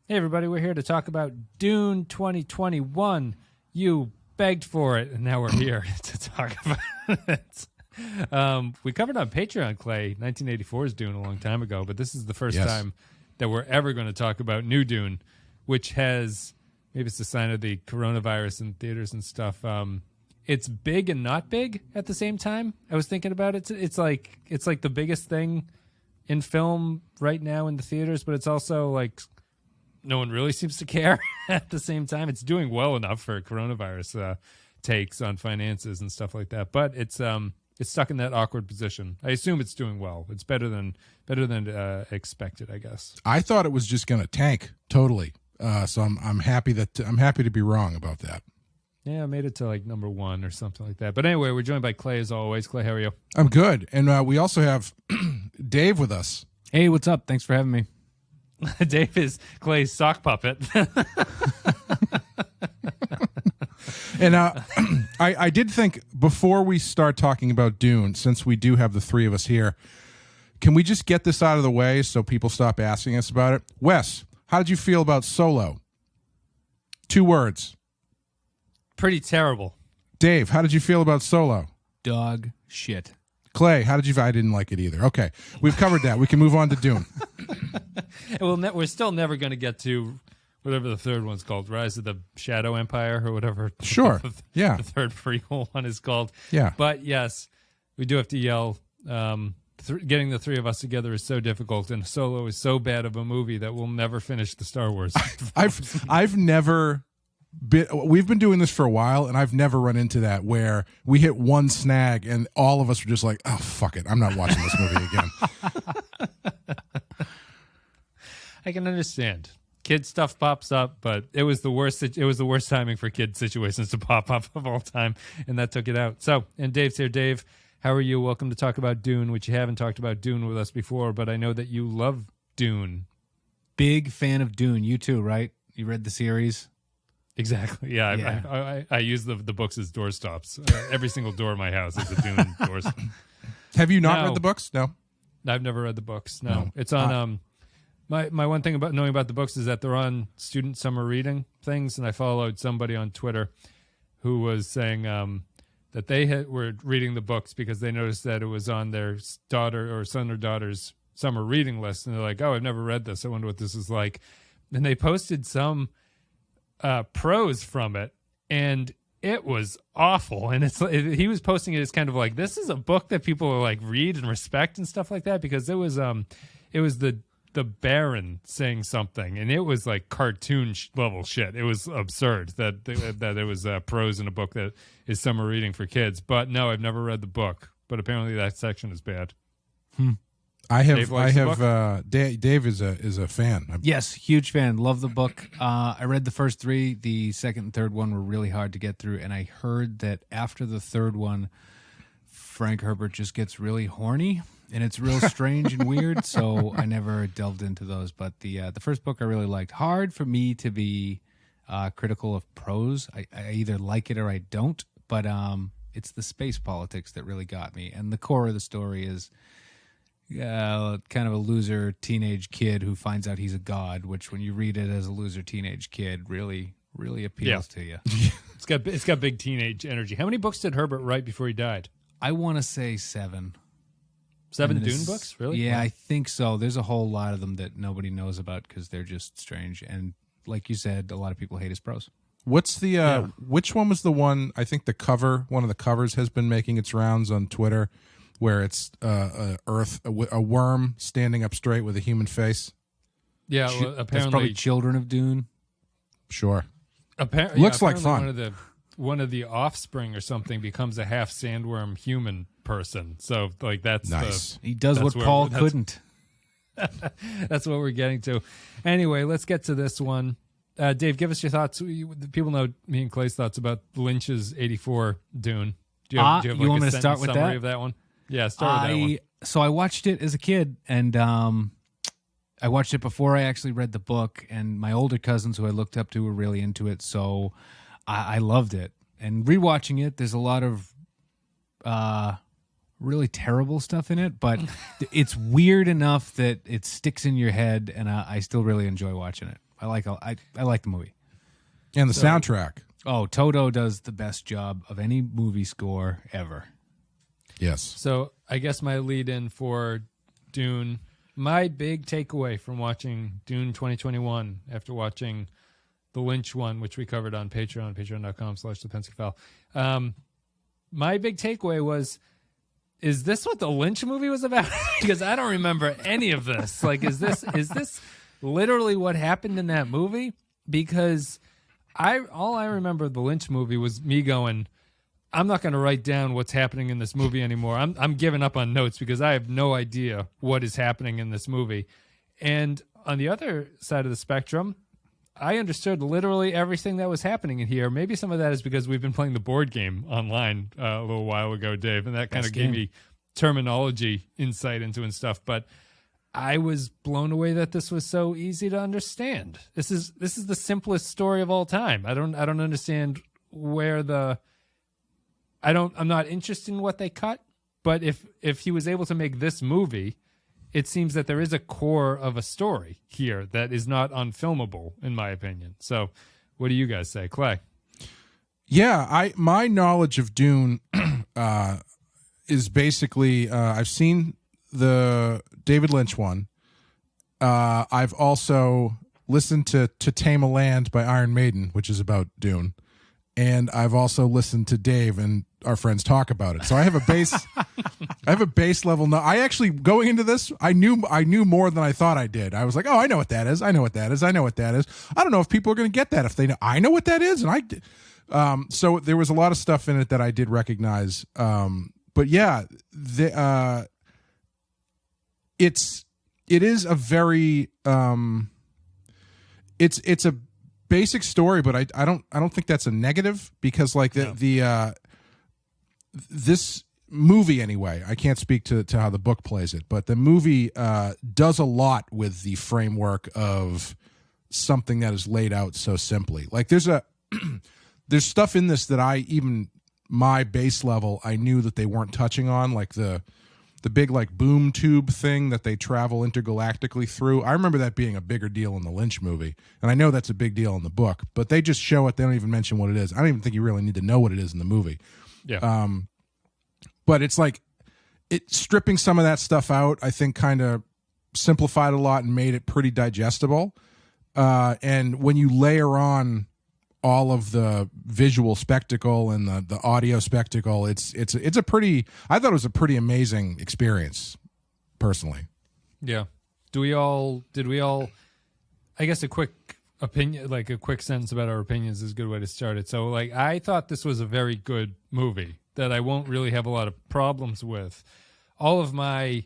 Hey, everybody, we're here to talk about Dune 2021. You begged for it, and now we're here to talk about it. We covered on Patreon, Clay, 1984's Dune a long time ago, but this is the first time that we're ever going to talk about New Dune, which has, maybe it's a sign of the coronavirus in theaters and stuff. It's big and not big at the same time. I was thinking about it. It's like the biggest thing in film right now in the theaters, but it's also like no one really seems to care at the same time. It's doing well enough for coronavirus takes on finances and stuff like that, but it's stuck in that awkward position. I assume it's doing well. It's better than expected, I guess. I thought it was just going to tank totally. So I'm happy to be wrong about that. Yeah, I made it to like number 1 or something like that. But anyway, we're joined by Clay as always. Clay, how are you? I'm good, and we also have Dave with us. Hey, what's up? Thanks for having me. Dave is Clay's sock puppet. And I did think before we start talking about Dune, since we do have the three of us here, can we just get this out of the way so people stop asking us about it? Wes, how did you feel about Solo? 2 words. Pretty terrible. Dave, how did you feel about Solo? Dog shit. Clay, how did you? I didn't like it either. Okay, we've covered that. We can move on to Dune. We're still never going to get to whatever the third one's called, Rise of the Shadow Empire or whatever. Sure. The third prequel one is called. Yeah. But yes, we do have to yell. Getting the three of us together is so difficult, and Solo is so bad of a movie that we'll never finish the Star Wars. I've never. We've been doing this for a while, and I've never run into that where we hit one snag and all of us are just like, oh, fuck it, I'm not watching this movie again. I can understand. Kid stuff pops up, but it was the worst. It was the worst timing for kid situations to pop up of all time, and that took it out. So, and Dave's here. Dave, how are you? Welcome to talk about Dune, which you haven't talked about Dune with us before, but I know that you love Dune. Big fan of Dune. You too, right? You read the series? Exactly. Yeah. I use the books as doorstops. Every single door in my house is a Dune doorstop. Have you not read the books? No. I've never read the books. No. It's on my one thing about knowing about the books is that they're on student summer reading things, and I followed somebody on Twitter who was saying that they were reading the books because they noticed that it was on their daughter or son or daughter's summer reading list, and they're like, "Oh, I've never read this. I wonder what this is like." And they posted some prose from it, and it was awful. And he was posting it as kind of like, this is a book that people are like read and respect and stuff like that, because it was the Baron saying something, and it was like cartoon level shit. It was absurd that it was prose in a book that is summer reading for kids. But no, I've never read the book, but apparently that section is bad. Dave is a fan. Yes, huge fan. Love the book. I read the first 3. The second and third one were really hard to get through, and I heard that after the third one, Frank Herbert just gets really horny, and it's real strange and weird, so I never delved into those. But the first book I really liked. Hard for me to be critical of prose. I either like it or I don't, but it's the space politics that really got me, and the core of the story is kind of a loser teenage kid who finds out he's a god, which when you read it as a loser teenage kid really appeals to you. It's got big teenage energy. How many books did Herbert write before he died? I want to say 7. 7 Dune books? Really? Yeah, I think so. There's a whole lot of them that nobody knows about because they're just strange. And like you said, a lot of people hate his prose. What's the which one was the one? I think one of the covers has been making its rounds on Twitter, where it's a worm standing up straight with a human face. Yeah, well, apparently that's probably Children of Dune. Sure, looks like fun. One of the offspring or something becomes a half sandworm human person. So like that's nice. He does what Paul couldn't. That's what we're getting to. Anyway, let's get to this one. Dave, give us your thoughts. People know me and Clay's thoughts about Lynch's 84 Dune. Do you have you want me to start with summary of that one? Yeah, start with that one. So I watched it as a kid, and I watched it before I actually read the book, and my older cousins who I looked up to were really into it, so I loved it. And rewatching it, there's a lot of really terrible stuff in it, but it's weird enough that it sticks in your head, and I still really enjoy watching it. I like the movie. And the soundtrack. Oh, Toto does the best job of any movie score ever. Yes. So I guess my lead in for Dune, my big takeaway from watching Dune 2021 after watching the Lynch one, which we covered on Patreon, patreon.com/thepenskyfile. My big takeaway was, is this what the Lynch movie was about? Because I don't remember any of this. Like, is this literally what happened in that movie? Because all I remember of the Lynch movie was me going, I'm not going to write down what's happening in this movie anymore. I'm giving up on notes because I have no idea what is happening in this movie. And on the other side of the spectrum, I understood literally everything that was happening in here. Maybe some of that is because we've been playing the board game online a little while ago, Dave, and that kind of gave me terminology insight into and stuff. But I was blown away that this was so easy to understand. This is the simplest story of all time. I don't understand where I'm not interested in what they cut, but if he was able to make this movie, it seems that there is a core of a story here that is not unfilmable, in my opinion. So what do you guys say, Clay? Yeah, my knowledge of Dune is basically I've seen the David Lynch one. I've also listened to Tame a Land by Iron Maiden, which is about Dune. And I've also listened to Dave and our friends talk about it. So I have a base level. I actually, going into this, I knew more than I thought I did. I was like, oh, I know what that is. I know what that is. I know what that is. I don't know if people are going to get that if they know. I know what that is. And I did. So there was a lot of stuff in it that I did recognize. But yeah, it is a very, it's a basic story, but I don't think that's a negative, because like this movie anyway, I can't speak to how the book plays it, but the movie does a lot with the framework of something that is laid out so simply. Like there's stuff in this that my base level, I knew that they weren't touching on, like the big like boom tube thing that they travel intergalactically through. I remember that being a bigger deal in the Lynch movie, and I know that's a big deal in the book, but they just show it. They don't even mention what it is. I don't even think you really need to know what it is in the movie. Yeah. But it's like stripping some of that stuff out, I think kind of simplified a lot and made it pretty digestible. And when you layer on all of the visual spectacle and the audio spectacle, I thought it was a pretty amazing experience, personally. Yeah. Did we all, I guess a quick opinion, like a quick sentence about our opinions is a good way to start it. So like, I thought this was a very good movie that I won't really have a lot of problems with. All of my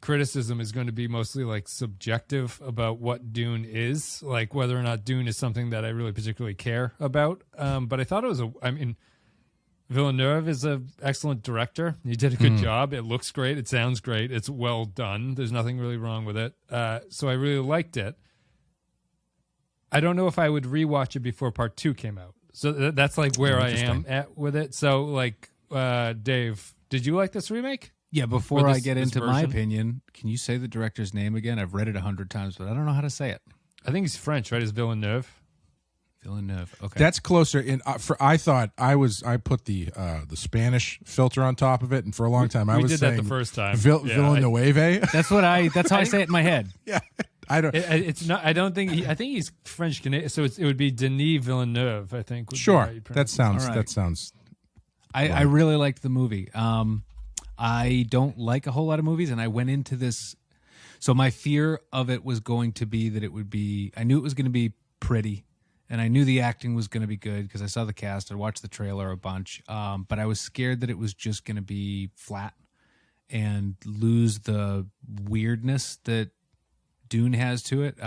criticism is going to be mostly like subjective about what Dune is, like whether or not Dune is something that I really particularly care about. But I thought it was Villeneuve is an excellent director. He did a good job. It looks great. It sounds great. It's well done. There's nothing really wrong with it. So I really liked it. I don't know if I would rewatch it before part 2 came out. So that's like where I am at with it. So like, Dave, did you like this remake? Yeah, before I get into my opinion, can you say the director's name again? I've read it 100 times, but I don't know how to say it. I think he's French, right? It's Villeneuve. Villeneuve. Okay, that's closer. I thought I put the Spanish filter on top of it, and for a long time I was saying that the first time. Villeneuve. That's how I say it in my head. Yeah. I don't. It's not. I don't think. I think he's French Canadian. So it would be Denis Villeneuve. I think. Sure. That sounds. Right. That sounds. I really liked the movie. I don't like a whole lot of movies, and I went into this. So my fear of it was going to be that it would be. I knew it was going to be pretty, and I knew the acting was going to be good because I saw the cast. I watched the trailer a bunch, but I was scared that it was just going to be flat and lose the weirdness that Dune has to it.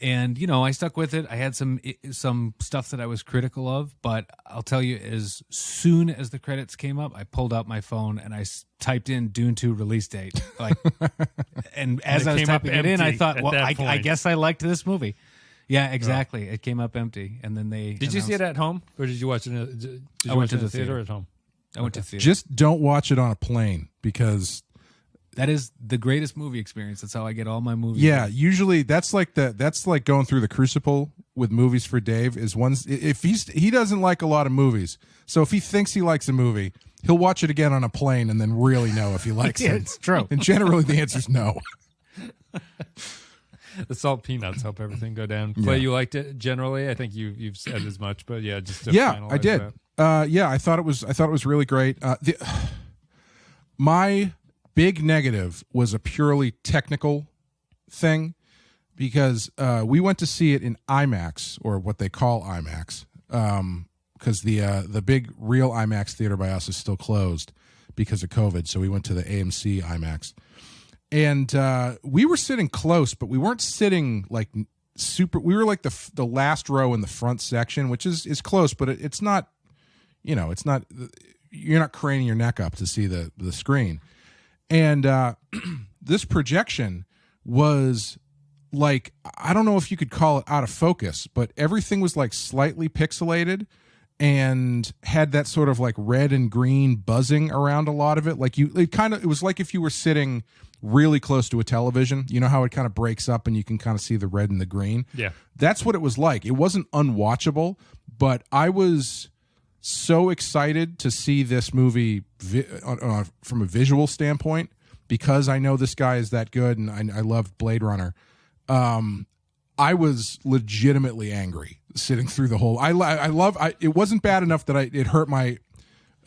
And I stuck with it. I had some stuff that I was critical of, but I'll tell you, as soon as the credits came up, I pulled out my phone and I typed in Dune 2 release date. And as I was typing it in, I thought, well, I guess I liked this movie. Yeah, exactly. It came up empty, and then they. Did you see it at home, or did you watch it? Did you I went to the theater at home. I went to theater. Just don't watch it on a plane, because That is the greatest movie experience. That's how I get all my movies. Yeah, usually that's like going through the crucible with movies for Dave. Is if he doesn't like a lot of movies, so if he thinks he likes a movie, he'll watch it again on a plane and then really know if he likes it. It's true. And generally the answer is no. The salt peanuts help everything go down. Clay, you liked it generally. I think you've said as much, but yeah, just to I did. I thought it was really great. My big negative was a purely technical thing because we went to see it in IMAX, or what they call IMAX, because the big real IMAX theater by us is still closed because of COVID. So we went to the AMC IMAX, and we were sitting close, but we weren't sitting like super. We were like the last row in the front section, which is close, but it's not. It's not. You're not craning your neck up to see the screen. And this projection was like, I don't know if you could call it out of focus, but everything was like slightly pixelated and had that sort of like red and green buzzing around a lot of it. Like it was like if you were sitting really close to a television. You know how it kind of breaks up and you can kind of see the red and the green? Yeah. That's what it was like. It wasn't unwatchable, but I was so excited to see this movie from a visual standpoint because I know this guy is that good and I love Blade Runner. I was legitimately angry sitting through the whole. It wasn't bad enough that it hurt my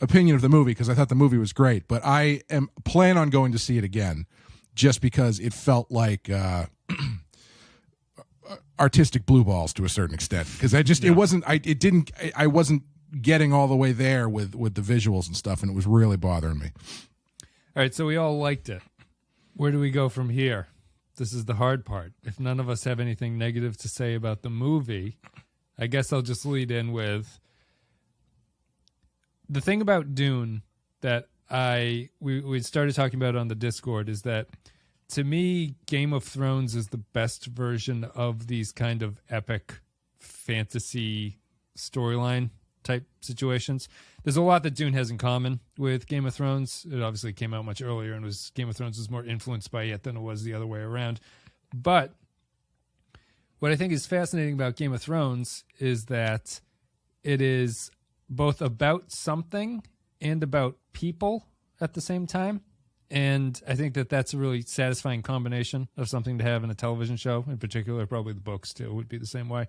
opinion of the movie because I thought the movie was great, but I am plan on going to see it again just because it felt like artistic blue balls to a certain extent because I wasn't getting all the way there with the visuals and stuff, and it was really bothering me. All right, so we all liked it. Where do we go from here? This is the hard part. If none of us have anything negative to say about the movie, I guess I'll just lead in with the thing about Dune that we started talking about on the Discord is that to me, Game of Thrones is the best version of these kind of epic fantasy storyline type situations. There's a lot that Dune has in common with Game of Thrones. It obviously came out much earlier and Game of Thrones was more influenced by it than it was the other way around. But what I think is fascinating about Game of Thrones is that it is both about something and about people at the same time. And I think that that's a really satisfying combination of something to have in a television show. In particular, probably the books too would be the same way.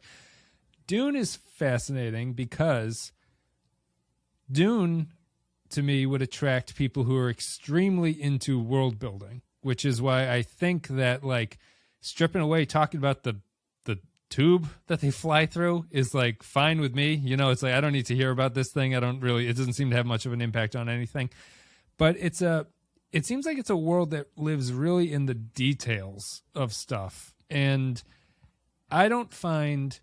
Dune is fascinating because Dune, to me, would attract people who are extremely into world building, which is why I think that like stripping away talking about the tube that they fly through is like fine with me. It's like I don't need to hear about this thing. It doesn't seem to have much of an impact on anything. But it seems like it's a world that lives really in the details of stuff. And I don't find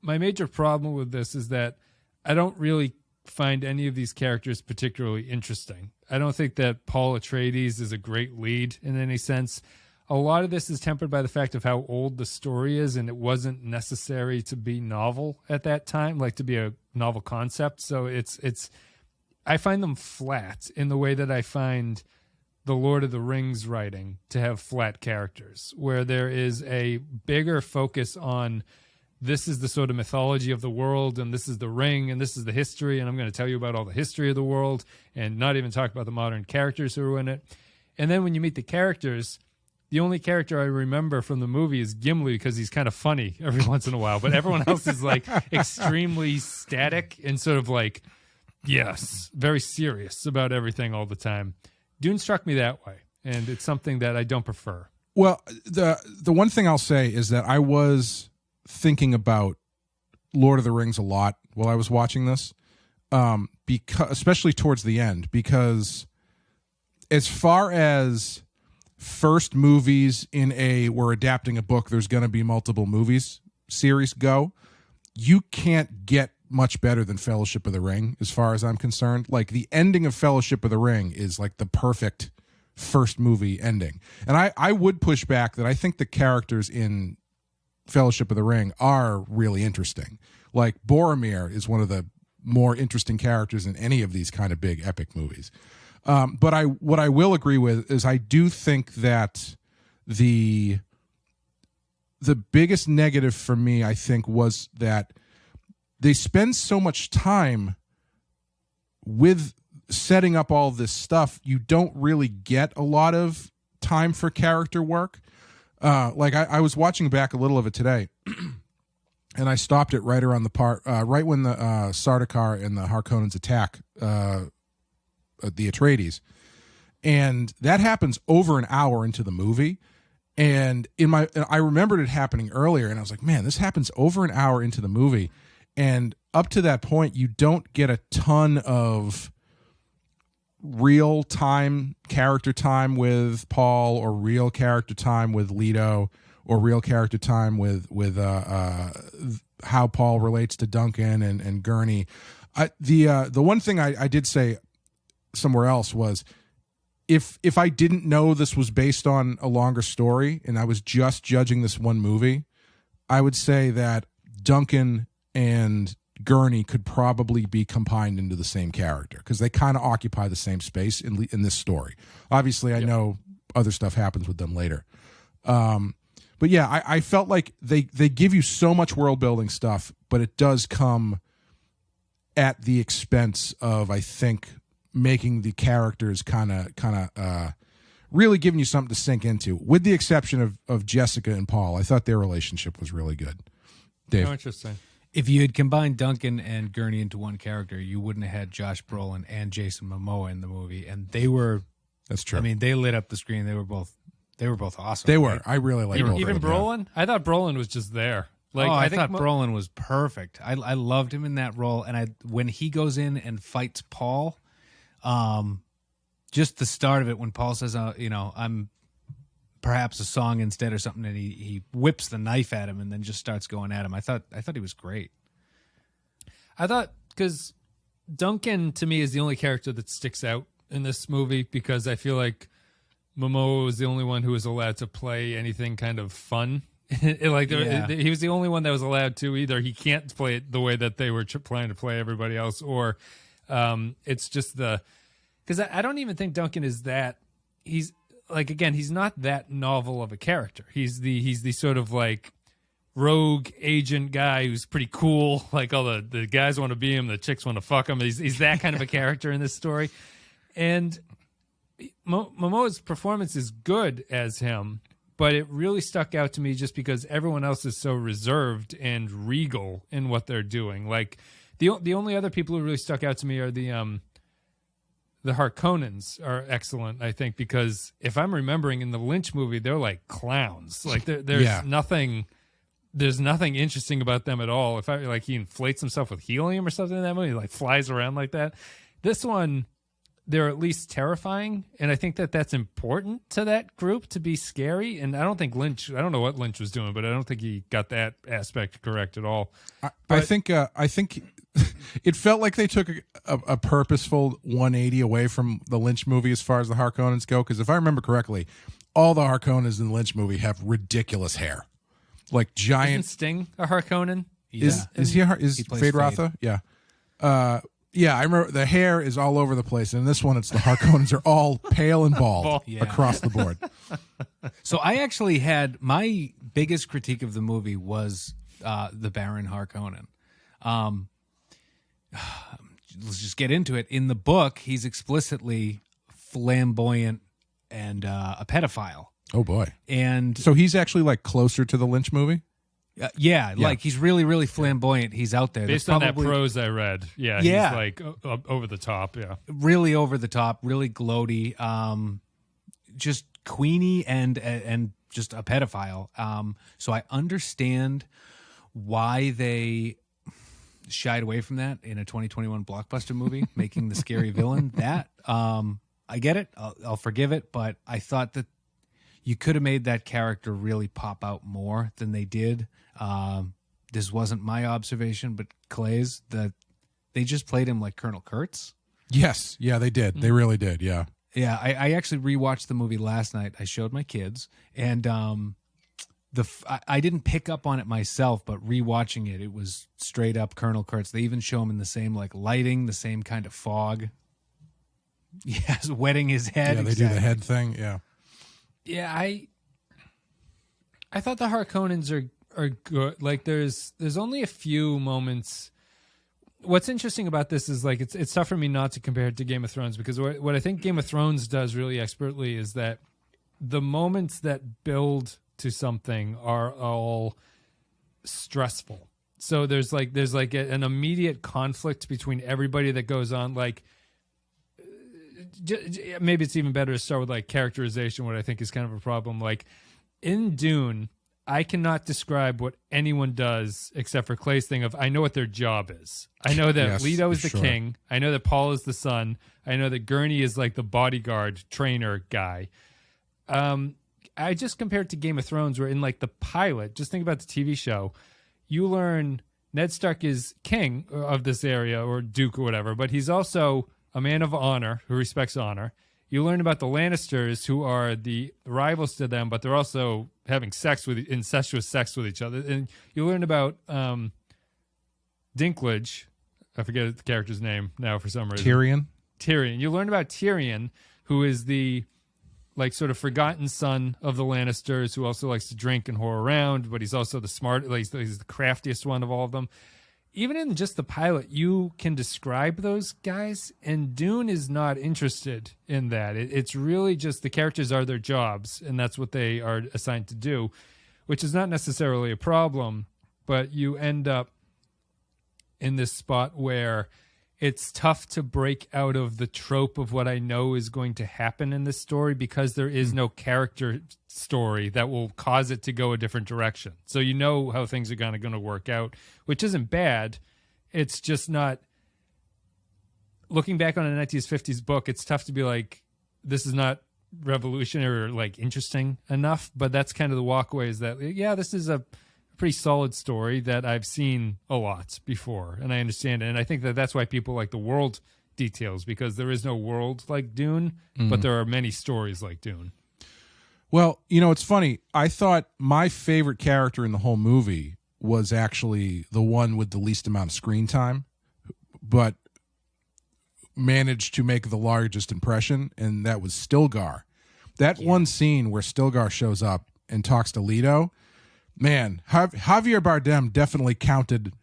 my major problem with this is that I don't really find any of these characters particularly interesting. I don't think that Paul Atreides is a great lead in any sense. A lot of this is tempered by the fact of how old the story is, and it wasn't necessary to be novel at that time, like to be a novel concept. So I find them flat in the way that I find the Lord of the Rings writing to have flat characters, where there is a bigger focus on this is the sort of mythology of the world, and this is the ring, and this is the history, and I'm going to tell you about all the history of the world, and not even talk about the modern characters who are in it. And then when you meet the characters, the only character I remember from the movie is Gimli because he's kind of funny every once in a while, but everyone else is like extremely static and sort of like, yes, very serious about everything all the time. Dune struck me that way, and it's something that I don't prefer. Well, the one thing I'll say is that I was thinking about Lord of the Rings a lot while I was watching this, because especially towards the end, because as far as first movies in we're adapting a book, there's going to be multiple movies series go, you can't get much better than Fellowship of the Ring as far as I'm concerned. Like the ending of Fellowship of the Ring is like the perfect first movie ending. And I would push back that I think the characters in Fellowship of the Ring are really interesting. Like Boromir is one of the more interesting characters in any of these kind of big epic movies. But what I will agree with is I do think that the biggest negative for me, I think, was that they spend so much time with setting up all this stuff. You don't really get a lot of time for character work. Like I was watching back a little of it today, and I stopped it right around the part, right when the Sardaukar and the Harkonnens attack the Atreides, and that happens over an hour into the movie. And I remembered it happening earlier, and I was like, man, this happens over an hour into the movie, and up to that point, you don't get a ton of real time character time with Paul, or real character time with Leto, or real character time with how Paul relates to Duncan and Gurney. The one thing I did say somewhere else was, if I didn't know this was based on a longer story and I was just judging this one movie, I would say that Duncan and Gurney could probably be combined into the same character, because they kind of occupy the same space in this story. Obviously, I know other stuff happens with them later. But yeah, I felt like they give you so much world building stuff, but it does come at the expense of, I think, making the characters kind of really giving you something to sink into, with the exception of Jessica and Paul. I thought their relationship was really good. Dave? Oh, interesting. If you had combined Duncan and Gurney into one character, you wouldn't have had Josh Brolin and Jason Momoa in the movie, and they were. That's true. I mean, they lit up the screen. They were both awesome. They were. I really liked both. Even of them, Brolin? I thought Brolin was just there. Like, I thought Brolin was perfect. I loved him in that role, and when he goes in and fights Paul, just the start of it when Paul says, I'm perhaps a song instead or something, and he whips the knife at him and then just starts going at him. I thought he was great. I thought, because Duncan to me is the only character that sticks out in this movie, because I feel like Momoa was the only one who was allowed to play anything kind of fun. He was the only one that was allowed to. Either he can't play it the way that they were planning to play everybody else, or it's just because I don't even think Duncan is that. He's like, again, he's not that novel of a character. He's the sort of like rogue agent guy who's pretty cool. Like, all the guys want to be him, the chicks want to fuck him. He's that kind of a character in this story. And Momoa's performance is good as him, but it really stuck out to me just because everyone else is so reserved and regal in what they're doing. Like, the only other people who really stuck out to me are the Harkonnens are excellent, I think, because if I'm remembering, in the Lynch movie, they're like clowns. Like, there's nothing interesting about them at all. If he inflates himself with helium or something in that movie, he like flies around like that. This one, they're at least terrifying, and I think that's important to that group to be scary. And I don't know what Lynch was doing, but I don't think he got that aspect correct at all. I think it felt like they took a purposeful 180 away from the Lynch movie as far as the Harkonnens go, because if I remember correctly, all the Harkonnens in the Lynch movie have ridiculous hair, like giant. Isn't Sting a Harkonnen? Is Fade Rotha? Yeah. Yeah, I remember the hair is all over the place, and in this one, it's the Harkonnens are all pale and bald across the board. So I actually had my biggest critique of the movie was the Baron Harkonnen. Let's just get into it. In the book, he's explicitly flamboyant and a pedophile. Oh boy! And so he's actually like closer to the Lynch movie. Like he's really, really flamboyant. He's out there. Based on that prose I read. Yeah, he's like over the top. Yeah, really over the top, really gloaty, just queenie and just a pedophile. So I understand why they shied away from that in a 2021 blockbuster movie, making the scary villain. That I get it. I'll forgive it, but I thought that you could have made that character really pop out more than they did. This wasn't my observation, but Clay's, that they just played him like Colonel Kurtz. Yes. Yeah, they did. They really did. Yeah. Yeah. I actually rewatched the movie last night. I showed my kids, and I didn't pick up on it myself, but rewatching it, it was straight up Colonel Kurtz. They even show him in the same like lighting, the same kind of fog. Yes, wetting his head. Yeah, they do the head thing. Yeah. Yeah, I thought the Harkonnens are good. Like there's only a few moments. What's interesting about this is like it's tough for me not to compare it to Game of Thrones, because what I think Game of Thrones does really expertly is that the moments that build to something are all stressful. So there's like an immediate conflict between everybody that goes on. Like maybe it's even better to start with like characterization, what I think is kind of a problem. Like in Dune, I cannot describe what anyone does except for Clay's thing of I know what their job is. I know that Leto is the king. I know that Paul is the son. I know that Gurney is like the bodyguard trainer guy. I just compared to Game of Thrones, where in like the pilot, just think about the TV show, you learn Ned Stark is king of this area or duke or whatever, but he's also a man of honor who respects honor. You learn about the Lannisters, who are the rivals to them, but they're also having incestuous sex with each other. And you learn about Dinklage. I forget the character's name now for some reason. Tyrion. You learn about Tyrion, who is the like sort of forgotten son of the Lannisters, who also likes to drink and whore around, but he's also the smart, like, he's the craftiest one of all of them. Even in just the pilot, you can describe those guys, and Dune is not interested in that. It's really just the characters are their jobs, and that's what they are assigned to do, which is not necessarily a problem, but you end up in this spot where it's tough to break out of the trope of what I know is going to happen in this story, because there is no character story that will cause it to go a different direction. So you know how things are going to work out, which isn't bad. It's just not, looking back on a 1950s book, it's tough to be like, this is not revolutionary or like interesting enough. But that's kind of the walkway, is that, yeah, this is a pretty solid story that I've seen a lot before, and I understand it. And I think that that's why people like the world details, because there is no world like Dune, but there are many stories like Dune. Well, you know, it's funny. I thought my favorite character in the whole movie was actually the one with the least amount of screen time, but managed to make the largest impression, and that was Stilgar. That one scene where Stilgar shows up and talks to Leto, man, Javier Bardem definitely counted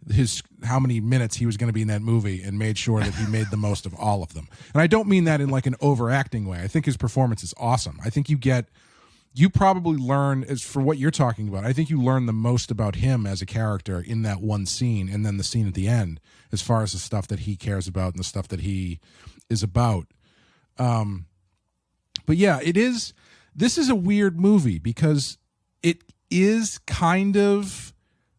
how many minutes he was going to be in that movie and made sure that he made the most of all of them. And I don't mean that in like an overacting way. I think his performance is awesome. I think you probably learn, as for what you're talking about, I think you learn the most about him as a character in that one scene, and then the scene at the end, as far as the stuff that he cares about and the stuff that he is about. But yeah, this is a weird movie, because it is kind of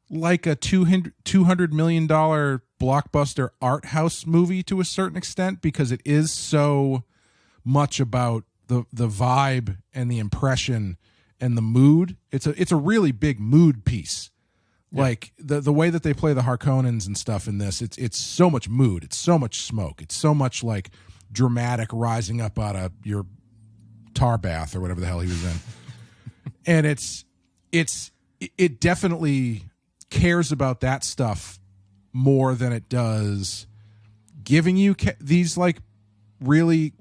like a $200 million blockbuster art house movie to a certain extent, because it is so much about the vibe and the impression and the mood. It's a really big mood piece. Yeah. Like the way that they play the Harkonnens and stuff in this, it's so much mood, it's so much smoke, it's so much like dramatic rising up out of your tar bath or whatever the hell he was in. And it definitely cares about that stuff more than it does giving you these like really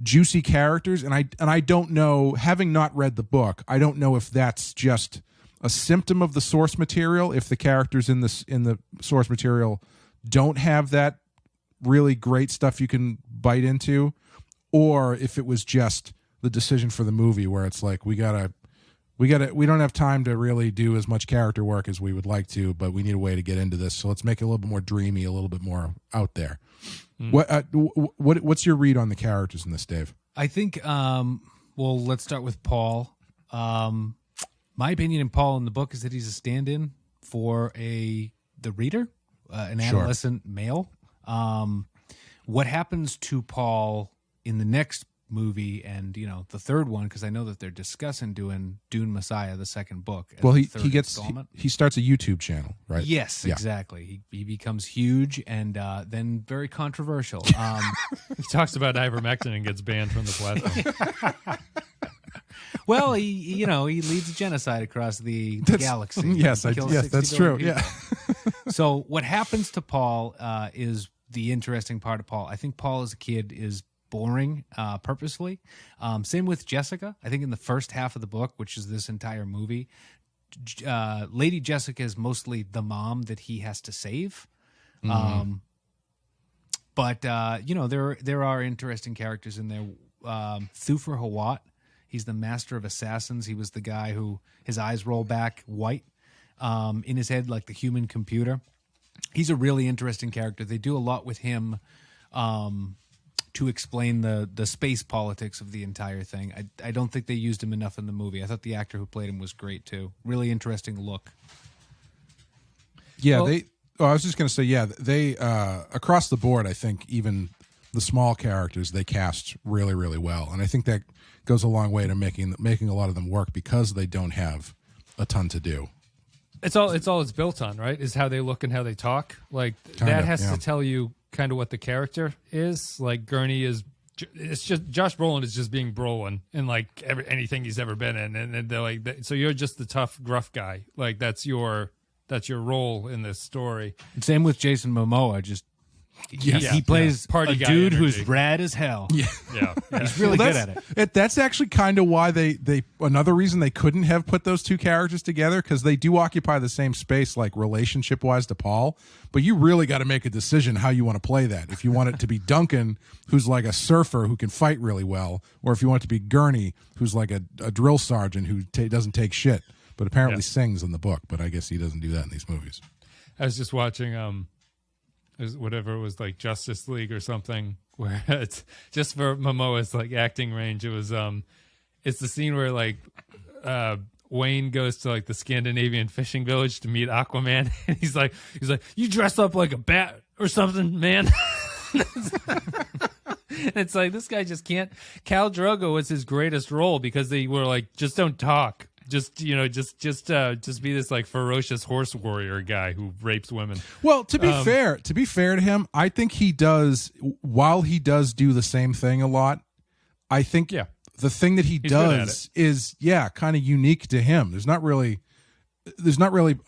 juicy characters. And I don't know, having not read the book, I don't know if that's just a symptom of the source material, if the characters in the source material don't have that really great stuff you can bite into, or if it was just the decision for the movie where it's like, we don't have time to really do as much character work as we would like to, but we need a way to get into this, so let's make it a little bit more dreamy, a little bit more out there. What's your read on the characters in this, Dave? I think, well, let's start with Paul. My opinion in Paul in the book is that he's a stand-in for the reader, an adolescent male. What happens to Paul in the next movie and the third one, because I know that they're discussing doing Dune Messiah, the second book. Well, he starts a YouTube channel, right? Yes, yeah. Exactly. He becomes huge and then very controversial. He talks about ivermectin and gets banned from the platform. Well, he leads a genocide across the galaxy. Yes, that's true. people. Yeah. So what happens to Paul is the interesting part of Paul. I think Paul as a kid is boring purposefully. Same with Jessica. I think in the first half of the book, which is this entire movie, Lady Jessica is mostly the mom that he has to save. But there are interesting characters in there. Thufir Hawat, he's the master of assassins. He was the guy who his eyes roll back white in his head like the human computer. He's a really interesting character. They do a lot with him to explain the space politics of the entire thing. I don't think they used him enough in the movie. I thought the actor who played him was great too. Really interesting look. Yeah, I was just going to say, they across the board, I think even the small characters they cast really, really well, and I think that goes a long way to making a lot of them work because they don't have a ton to do. It's all it's built on, right? Is how they look and how they talk. Like that has to tell you kind of what the character is. Like Gurney it's just Josh Brolin is just being Brolin in like anything he's ever been in, and they're like, so you're just the tough, gruff guy. Like that's your role in this story. Same with Jason Momoa. He plays party a guy dude energy. who's rad as hell. Yeah. He's really good at it. That's actually kind of why they another reason they couldn't have put those two characters together, because they do occupy the same space, like relationship wise to Paul. But you really got to make a decision how you want to play that. If you want it to be Duncan, who's like a surfer who can fight really well, or if you want it to be Gurney, who's like a drill sergeant who doesn't take shit, but apparently sings in the book. But I guess he doesn't do that in these movies. I was just watching whatever it was, like Justice League or something, where it's just for Momoa's like acting range. It was it's the scene where like Wayne goes to like the Scandinavian fishing village to meet Aquaman, and he's like you dress up like a bat or something, man. It's like this guy just can't. Khal Drogo was his greatest role because they were like, just don't talk. Just be this like ferocious horse warrior guy who rapes women. Well, to be fair to him, I think he does. While he does do the same thing a lot, I think the thing that he does is kind of unique to him. There's not really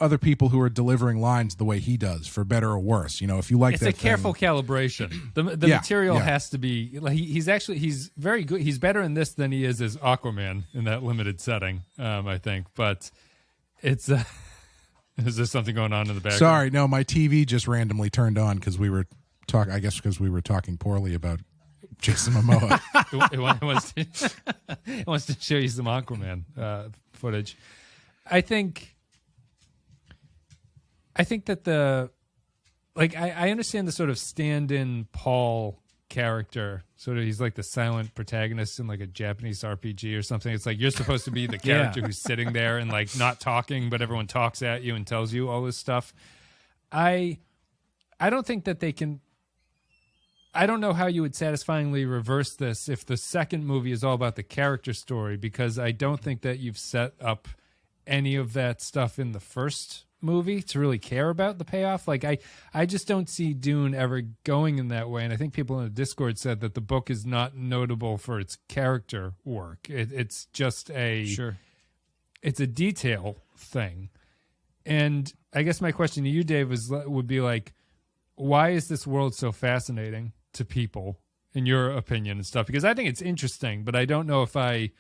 other people who are delivering lines the way he does, for better or worse. You know, if you like it's that, a careful calibration. The material has to be. Like, he's very good. He's better in this than he is as Aquaman in that limited setting. I think, but it's. Is there something going on in the background? Sorry, no, my TV just randomly turned on because we were talking. I guess because we were talking poorly about Jason Momoa. It wants to show you some Aquaman footage. I think that I understand the sort of stand-in Paul character. Sort of, he's like the silent protagonist in like a Japanese RPG or something. It's like you're supposed to be the character who's sitting there and like not talking, but everyone talks at you and tells you all this stuff. I don't think that they can. I don't know how you would satisfyingly reverse this if the second movie is all about the character story, because I don't think that you've set up any of that stuff in the first movie to really care about the payoff. Like I just don't see Dune ever going in that way. And I think people in the Discord said that the book is not notable for its character work. It's just it's a detail thing. And I guess my question to you, Dave, would be like, why is this world so fascinating to people, in your opinion and stuff? Because I think it's interesting, but I don't know if I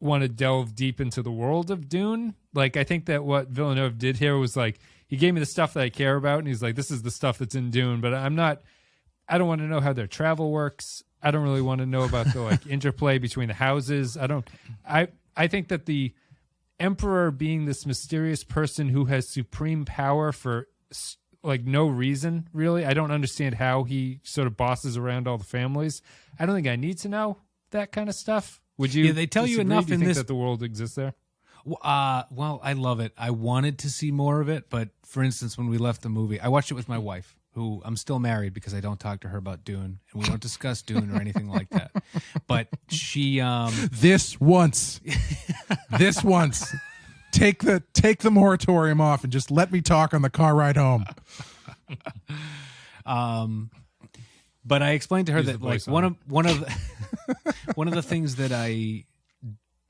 want to delve deep into the world of Dune. Like, I think that what Villeneuve did here was like, he gave me the stuff that I care about, and he's like, this is the stuff that's in Dune, but I don't want to know how their travel works. I don't really want to know about the like interplay between the houses. I think that the Emperor being this mysterious person who has supreme power for like no reason, really. I don't understand how he sort of bosses around all the families. I don't think I need to know that kind of stuff. Would you? Yeah, they tell you enough Do you in think this that the world exists there. Well, I love it. I wanted to see more of it, but for instance, when we left the movie, I watched it with my wife, who I'm still married because I don't talk to her about Dune, and we don't discuss Dune or anything like that. But she this once take the moratorium off and just let me talk on the car ride home. But I explained to her that like one of the things that I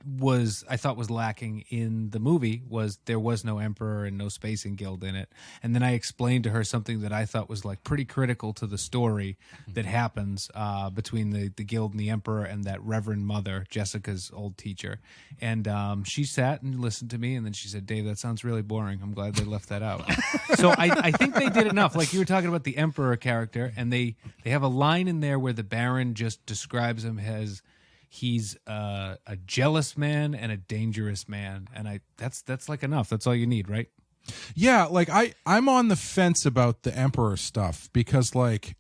I thought was lacking in the movie was there was no emperor and no spacing guild in it. And then I explained to her something that I thought was like pretty critical to the story that happens between the guild and the emperor and that Reverend Mother, Jessica's old teacher. And she sat and listened to me, and then she said, Dave, that sounds really boring. I'm glad they left that out. So I think they did enough. Like you were talking about the emperor character, and they have a line in there where the Baron just describes him as he's a jealous man and a dangerous man, and that's like enough. That's all you need, right? Yeah, like I'm on the fence about the Emperor stuff because like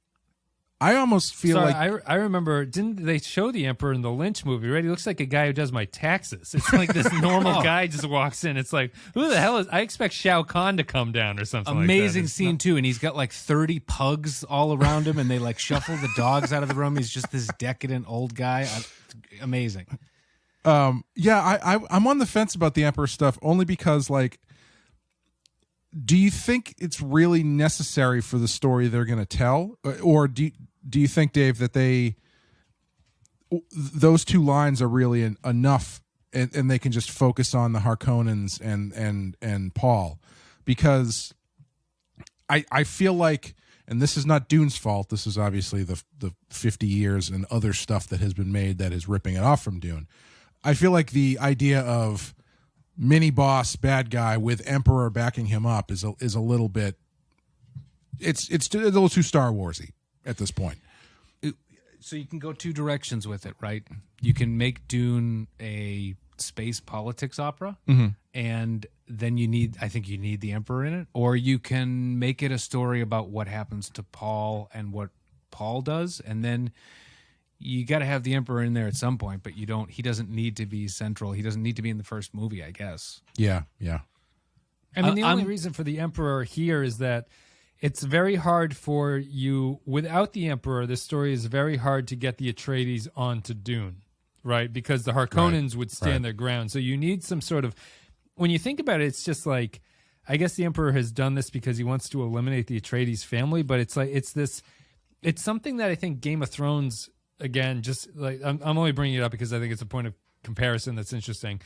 I almost feel like I remember, didn't they show the Emperor in the Lynch movie, right? He looks like a guy who does my taxes. It's like this normal guy just walks in. It's like, who the hell is, I expect Shao Kahn to come down or something amazing like that. Scene too, and he's got like 30 pugs all around him, and they like shuffle the dogs out of the room. He's just this decadent old guy. Amazing. Yeah, I'm on the fence about the Emperor stuff only because like, do you think it's really necessary for the story they're going to tell, or do you think, Dave, that those two lines are really enough, and they can just focus on the Harkonnens and Paul? Because I feel like, and this is not Dune's fault, this is obviously the 50 years and other stuff that has been made that is ripping it off from Dune. I feel like the idea of mini boss bad guy with Emperor backing him up is a little bit, it's a little too Star Warsy at this point. So you can go two directions with it, right? You can make Dune a space politics opera, and then I think you need the Emperor in it, or you can make it a story about what happens to Paul and what Paul does, and then you got to have the Emperor in there at some point, but he doesn't need to be central. He doesn't need to be in the first movie, I guess. Yeah. I mean, the only reason for the Emperor here is that it's very hard for you, without the Emperor, this story is very hard to get the Atreides onto Dune, right? Because the Harkonnens would stand their ground. So you need some sort of, when you think about it, it's just like, I guess the Emperor has done this because he wants to eliminate the Atreides family, but it's like, it's something that I think Game of Thrones, again, just like, I'm only bringing it up because I think it's a point of comparison that's interesting.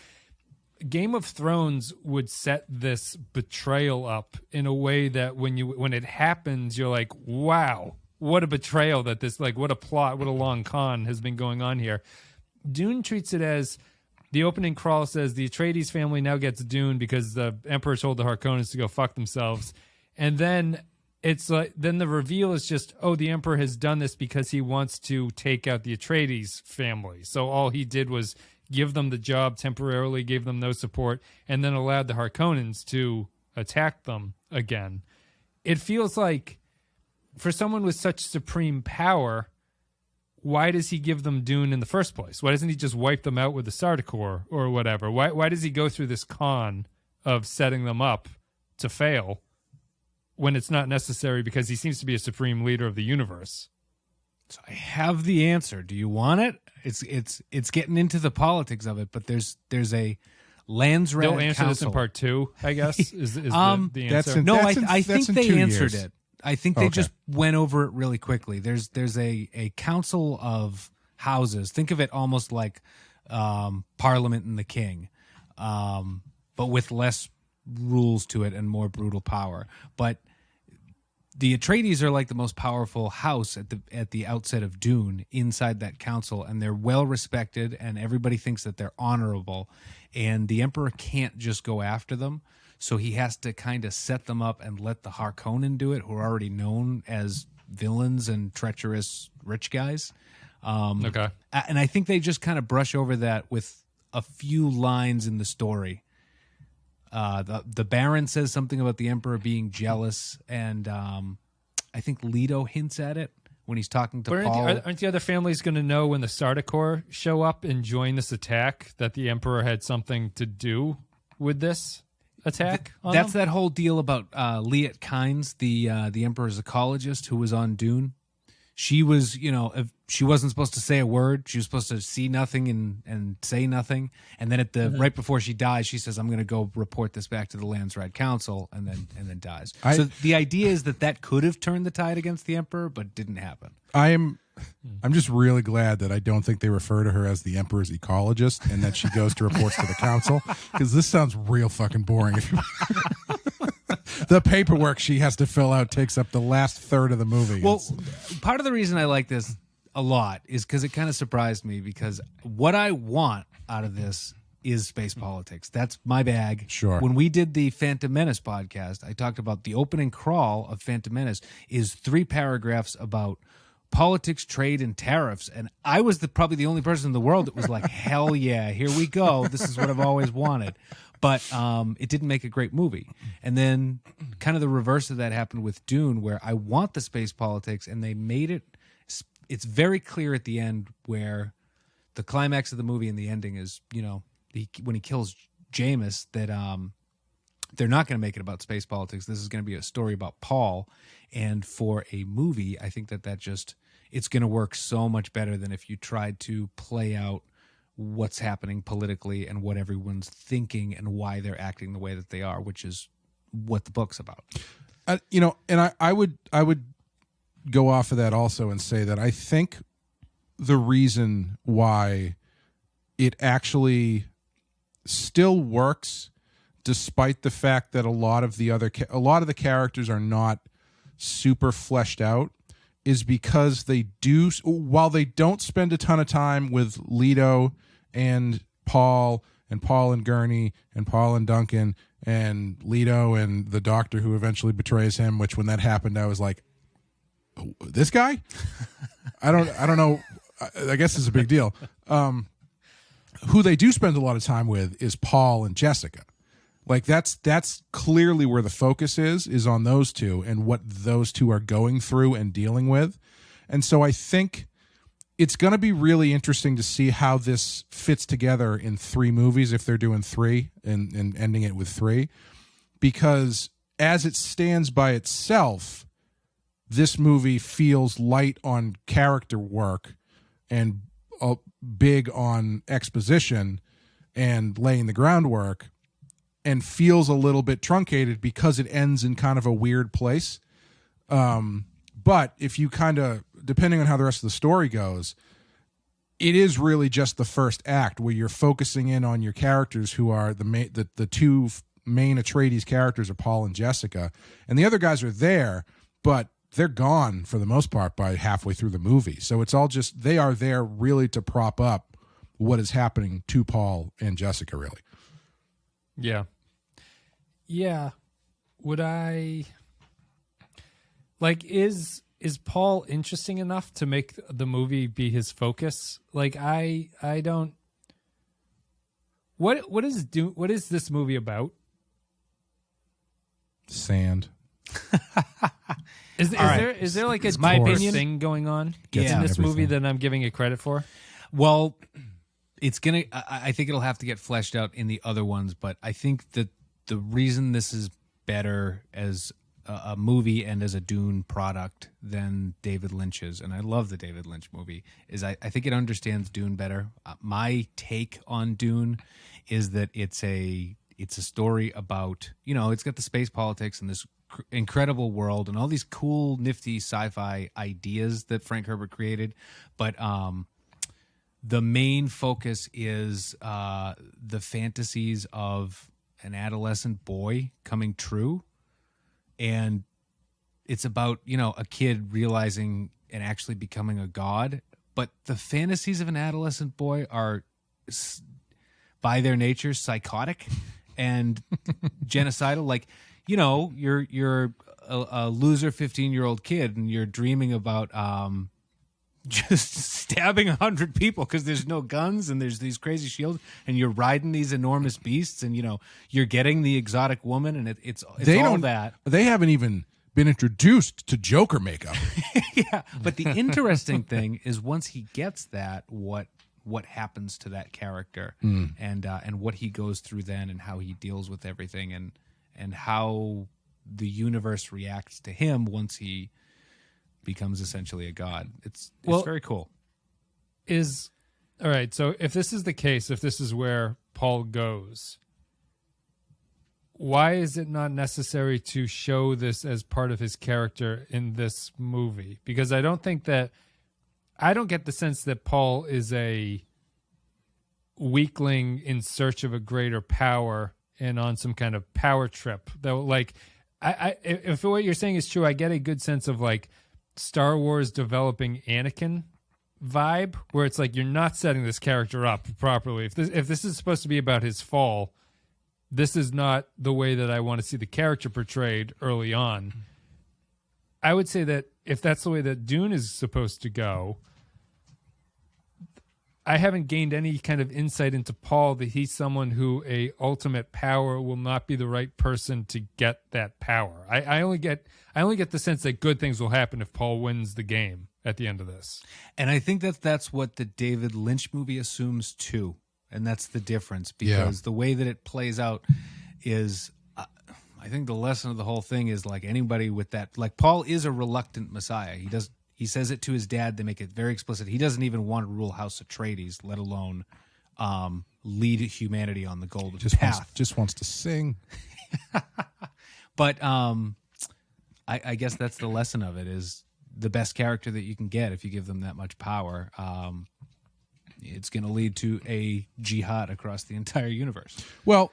Game of Thrones would set this betrayal up in a way that when it happens, you're like, wow, what a betrayal that this, like, what a plot, what a long con has been going on here. Dune treats it as, the opening crawl says the Atreides family now gets Dune because the Emperor told the Harkonnens to go fuck themselves. And then it's like, then the reveal is just, oh, the Emperor has done this because he wants to take out the Atreides family. So all he did was give them the job temporarily, gave them no support, and then allowed the Harkonnens to attack them again. It feels like, for someone with such supreme power, why does he give them Dune in the first place? Why doesn't he just wipe them out with the Sardaukar or whatever? Why does he go through this con of setting them up to fail when it's not necessary, because he seems to be a supreme leader of the universe? So I have the answer. Do you want it? It's getting into the politics of it, but there's a Landsrat They'll answer Council. This in part 2, I guess. Is the answer? I think they answered it. I think they just went over it really quickly. There's a council of houses. Think of it almost like Parliament and the King, but with less rules to it and more brutal power. But the Atreides are like the most powerful house at the outset of Dune inside that council, and they're well respected, and everybody thinks that they're honorable, and the Emperor can't just go after them, so he has to kind of set them up and let the Harkonnen do it, who are already known as villains and treacherous rich guys. Okay. And I think they just kind of brush over that with a few lines in the story. The Baron says something about the Emperor being jealous, and I think Leto hints at it when he's talking to Paul. Aren't the other families going to know when the Sardaukar show up and join this attack that the Emperor had something to do with this attack? That's that whole deal about Liet Kynes, the Emperor's ecologist who was on Dune. She was, she wasn't supposed to say a word. She was supposed to see nothing and say nothing. And then right before she dies, she says, "I'm going to go report this back to the Landsrat Council," and then dies. So the idea is that could have turned the tide against the Emperor, but didn't happen. I am I'm just really glad that I don't think they refer to her as the Emperor's ecologist and that she goes to reports to the council, because this sounds real fucking boring. The paperwork she has to fill out takes up the last third of the movie. Well, part of the reason I like this a lot is because it kind of surprised me, because what I want out of this is space politics. That's my bag. Sure. When we did the Phantom Menace podcast, I talked about the opening crawl of Phantom Menace is 3 paragraphs about politics, trade, and tariffs. And I was probably the only person in the world that was like, hell yeah, here we go. This is what I've always wanted. But it didn't make a great movie. And then kind of the reverse of that happened with Dune, where I want the space politics, and they made it. It's very clear at the end, where the climax of the movie and the ending is, when he kills Jameis, that they're not going to make it about space politics. This is going to be a story about Paul. And for a movie, I think that just, it's going to work so much better than if you tried to play out what's happening politically and what everyone's thinking and why they're acting the way that they are, which is what the book's about. And I would go off of that also and say that I think the reason why it actually still works, despite the fact that a lot of the characters are not super fleshed out, is because while they don't spend a ton of time with Leto and Paul and Gurney and Paul and Duncan and Leto and the doctor who eventually betrays him, which when that happened I was like, this guy? I don't know. I guess it's a big deal. Who they do spend a lot of time with is Paul and Jessica. Like that's clearly where the focus is on those two and what those two are going through and dealing with. And so I think it's going to be really interesting to see how this fits together in 3 movies, if they're doing 3 and ending it with 3, because as it stands by itself, this movie feels light on character work and big on exposition and laying the groundwork, and feels a little bit truncated because it ends in kind of a weird place. But if you kind of, depending on how the rest of the story goes, it is really just the first act where you're focusing in on your characters, who are the 2 main Atreides characters are Paul and Jessica, and the other guys are there, but they're gone for the most part by halfway through the movie. So it's all just, they are there really to prop up what is happening to Paul and Jessica, really. Yeah. Yeah. Would I like, is Paul interesting enough to make the movie be his focus? Like I don't, what is this movie about? Sand. Is there like a deeper thing going on in this movie that I'm giving it credit for? Well, I think it'll have to get fleshed out in the other ones, but I think that the reason this is better as a movie and as a Dune product than David Lynch's, and I love the David Lynch movie, is I think it understands Dune better. My take on Dune is that it's a story about, it's got the space politics and this incredible world and all these cool, nifty sci-fi ideas that Frank Herbert created, but the main focus is the fantasies of an adolescent boy coming true. And it's about, a kid realizing and actually becoming a god. But the fantasies of an adolescent boy are, by their nature, psychotic and genocidal. Like, you're a loser 15-year-old kid and you're dreaming about just stabbing 100 people because there's no guns and there's these crazy shields and you're riding these enormous beasts and you're getting the exotic woman and it's all that. They haven't even been introduced to Joker makeup. Yeah, but the interesting thing is once he gets that, what happens to that character and what he goes through then and how he deals with everything and how the universe reacts to him once he becomes essentially a god. It's very cool. All right, so if this is the case, if this is where Paul goes, why is it not necessary to show this as part of his character in this movie? Because I don't think that I don't get the sense that Paul is a weakling in search of a greater power and on some kind of power trip. Though, like, if what you're saying is true, I get a good sense of like Star Wars developing Anakin vibe, where it's like you're not setting this character up properly. If this is supposed to be about his fall, this is not the way that I want to see the character portrayed early on. I would say that if that's the way that Dune is supposed to go, I haven't gained any kind of insight into Paul that he's someone who a ultimate power will not be the right person to get that power. I only get the sense that good things will happen if Paul wins the game at the end of this. And I think that's what the David Lynch movie assumes too. And that's the difference, because the way that it plays out is, I think the lesson of the whole thing is like anybody with that, like Paul is a reluctant Messiah. He says it to his dad. They make it very explicit. He doesn't even want to rule House Atreides, let alone lead humanity on the golden path. Just wants to sing. But I guess that's the lesson of it, is the best character that you can get if you give them that much power. It's going to lead to a jihad across the entire universe. Well,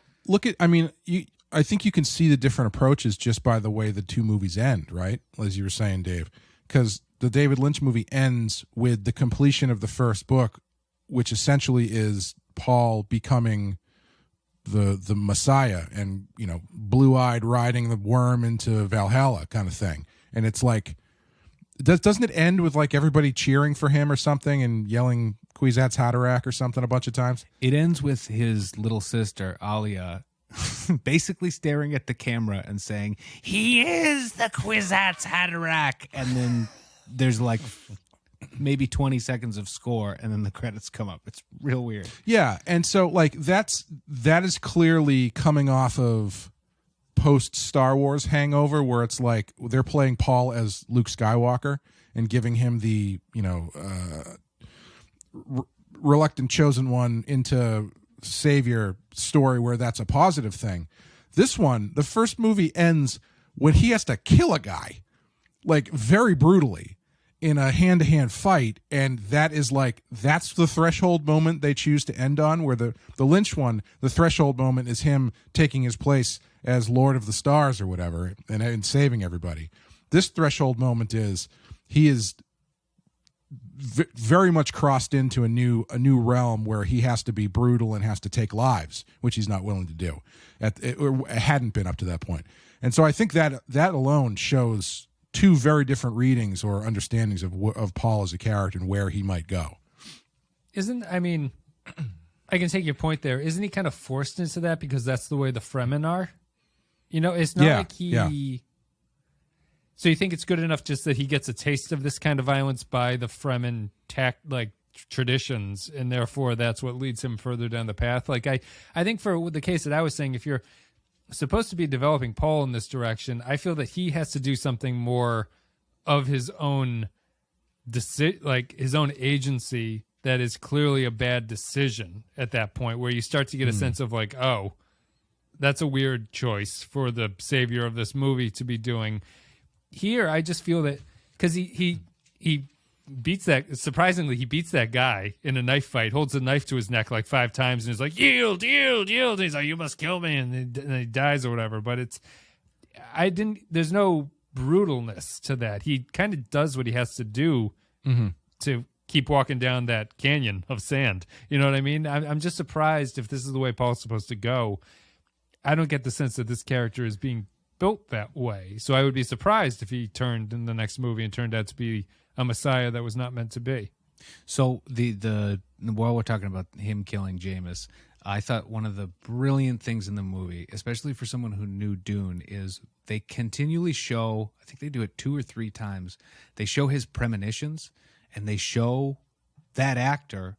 I think you can see the different approaches just by the way the two movies end, right? As you were saying, Dave, because the David Lynch movie ends with the completion of the first book, which essentially is Paul becoming the Messiah and, blue-eyed riding the worm into Valhalla kind of thing. And it's like, doesn't it end with like everybody cheering for him or something and yelling Kwisatz Haderach or something a bunch of times? It ends with his little sister, Alia, basically staring at the camera and saying, "He is the Kwisatz Haderach." And then there's like maybe 20 seconds of score, and then the credits come up. It's real weird. Yeah, and so like that is clearly coming off of post Star Wars hangover, where it's like they're playing Paul as Luke Skywalker and giving him the reluctant chosen one into savior story, where that's a positive thing. This one, the first movie ends when he has to kill a guy, like very brutally, in a hand-to-hand fight, and that's the threshold moment they choose to end on, where the Lynch one, the threshold moment is him taking his place as Lord of the Stars or whatever and saving everybody. This threshold moment is he is very much crossed into a new realm where he has to be brutal and has to take lives, which he's not willing to do. It hadn't been up to that point. And so I think that alone shows two very different readings or understandings of Paul as a character and where he might go. I can take your point there. Isn't he kind of forced into that because that's the way the Fremen are? It's not like he... Yeah. So you think it's good enough just that he gets a taste of this kind of violence by the Fremen traditions, and therefore that's what leads him further down the path? Like I think for the case that I was saying, if you're supposed to be developing Paul in this direction, I feel that he has to do something more of his own his own agency that is clearly a bad decision at that point, where you start to get a sense of like, oh, that's a weird choice for the savior of this movie to be doing. Here, I just feel that because he beats he beats that guy in a knife fight, holds a knife to his neck like 5 times, and is like, yield, yield, yield. And he's like, you must kill me, and he dies or whatever. But there's no brutalness to that. He kind of does what he has to do to keep walking down that canyon of sand. You know what I mean? I'm just surprised if this is the way Paul's supposed to go. I don't get the sense that this character is being built that way. So I would be surprised if he turned in the next movie and turned out to be a Messiah that was not meant to be. So while we're talking about him killing Jameis, I thought one of the brilliant things in the movie, especially for someone who knew Dune, is they continually show, I think they do it 2 or 3 times, they show his premonitions, and they show that actor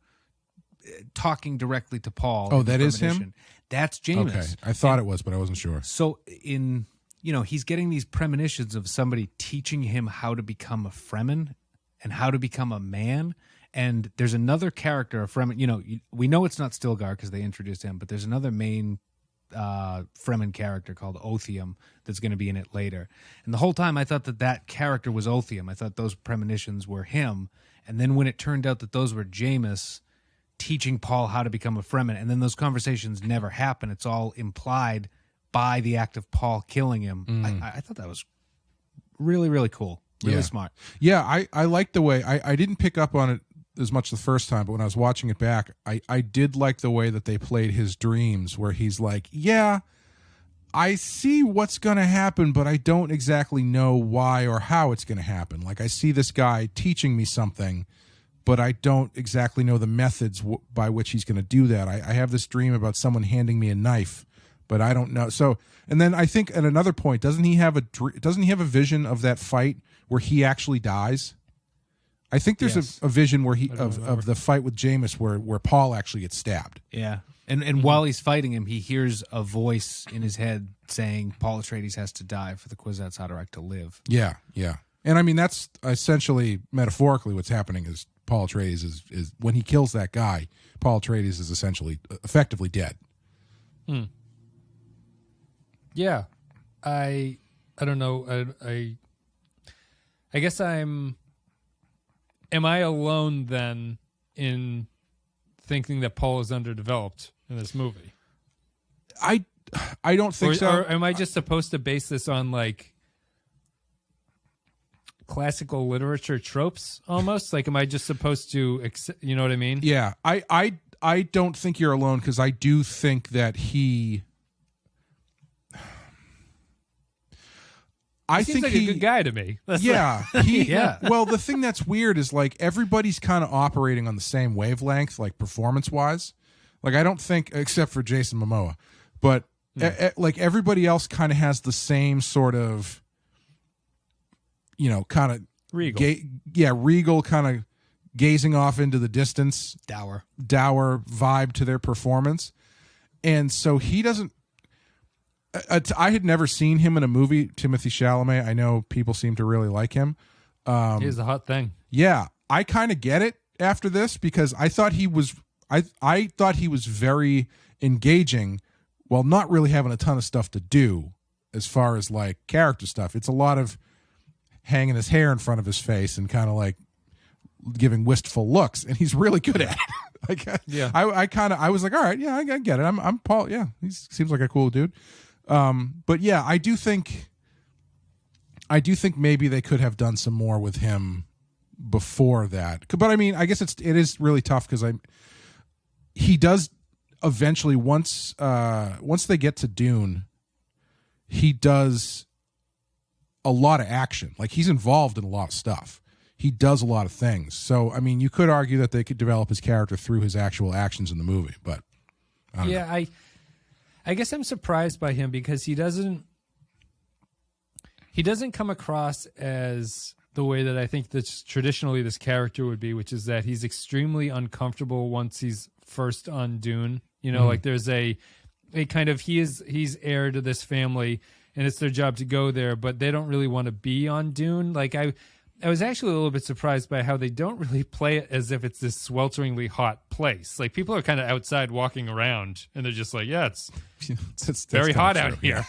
talking directly to Paul. Oh, that is him? That's Jameis. Okay, I thought it was, but I wasn't sure. So he's getting these premonitions of somebody teaching him how to become a Fremen and how to become a man. And there's another character, a Fremen. We know it's not Stilgar because they introduced him, but there's another main Fremen character called Othium that's going to be in it later. And the whole time I thought that character was Othium. I thought those premonitions were him. And then when it turned out that those were Jameis teaching Paul how to become a Fremen, and then those conversations never happen. It's all implied by the act of Paul killing him. I thought that was really, really cool. Really smart. Yeah, I like the way, I didn't pick up on it as much the first time, but when I was watching it back, I did like the way that they played his dreams, where he's like, yeah, I see what's going to happen, but I don't exactly know why or how it's going to happen. Like, I see this guy teaching me something, but I don't exactly know the methods by which he's going to do that. I have this dream about someone handing me a knife, but I don't know. So, and then I think at another point, doesn't he have a vision of that fight where he actually dies? I think there's a vision where of the fight with Jameis where Paul actually gets stabbed. Yeah. And while he's fighting him, he hears a voice in his head saying Paul Atreides has to die for the Kwisatz Haderach to live. Yeah, yeah. And I mean, that's essentially metaphorically what's happening is Paul Atreides is when he kills that guy, Paul Atreides is essentially effectively dead. Yeah. I don't know. I guess am I alone then in thinking that Paul is underdeveloped in this movie? I don't think so. Or am I just supposed to base this on like classical literature tropes almost? Like, am I just supposed to, you know what I mean? Yeah. I don't think you're alone, because I do think that he seems like a good guy to me. That's yeah. Well, the thing that's weird is like everybody's kind of operating on the same wavelength, like performance-wise. Like, I don't think, except for Jason Momoa, but like everybody else kind of has the same sort of, you know, kind of regal. Regal kind of gazing off into the distance, dour vibe to their performance. And so he doesn't. I had never seen him in a movie, Timothée Chalamet. I know people seem to really like him. He's a hot thing. Yeah, I kind of get it after this, because I thought he was very engaging while not really having a ton of stuff to do as far as like character stuff. It's a lot of hanging his hair in front of his face and kind of like giving wistful looks, and he's really good at it. Like, yeah, I was like, all right, yeah, I get it. I'm Paul. Yeah, he seems like a cool dude. But yeah, I do think maybe they could have done some more with him before that. But I mean, I guess it is really tough, because he does eventually, once they get to Dune, he does a lot of action. Like, he's involved in a lot of stuff. He does a lot of things. So, I mean, you could argue that they could develop his character through his actual actions in the movie, but I don't know. I guess I'm surprised by him, because he doesn't come across as the way that I think that traditionally this character would be, which is that he's extremely uncomfortable once he's first on Dune. You know, like there's a kind of, he's heir to this family and it's their job to go there, but they don't really want to be on Dune. Like I was actually a little bit surprised by how they don't really play it as if it's this swelteringly hot place. Like, people are kind of outside walking around, and they're just like, yeah, it's very hot out here.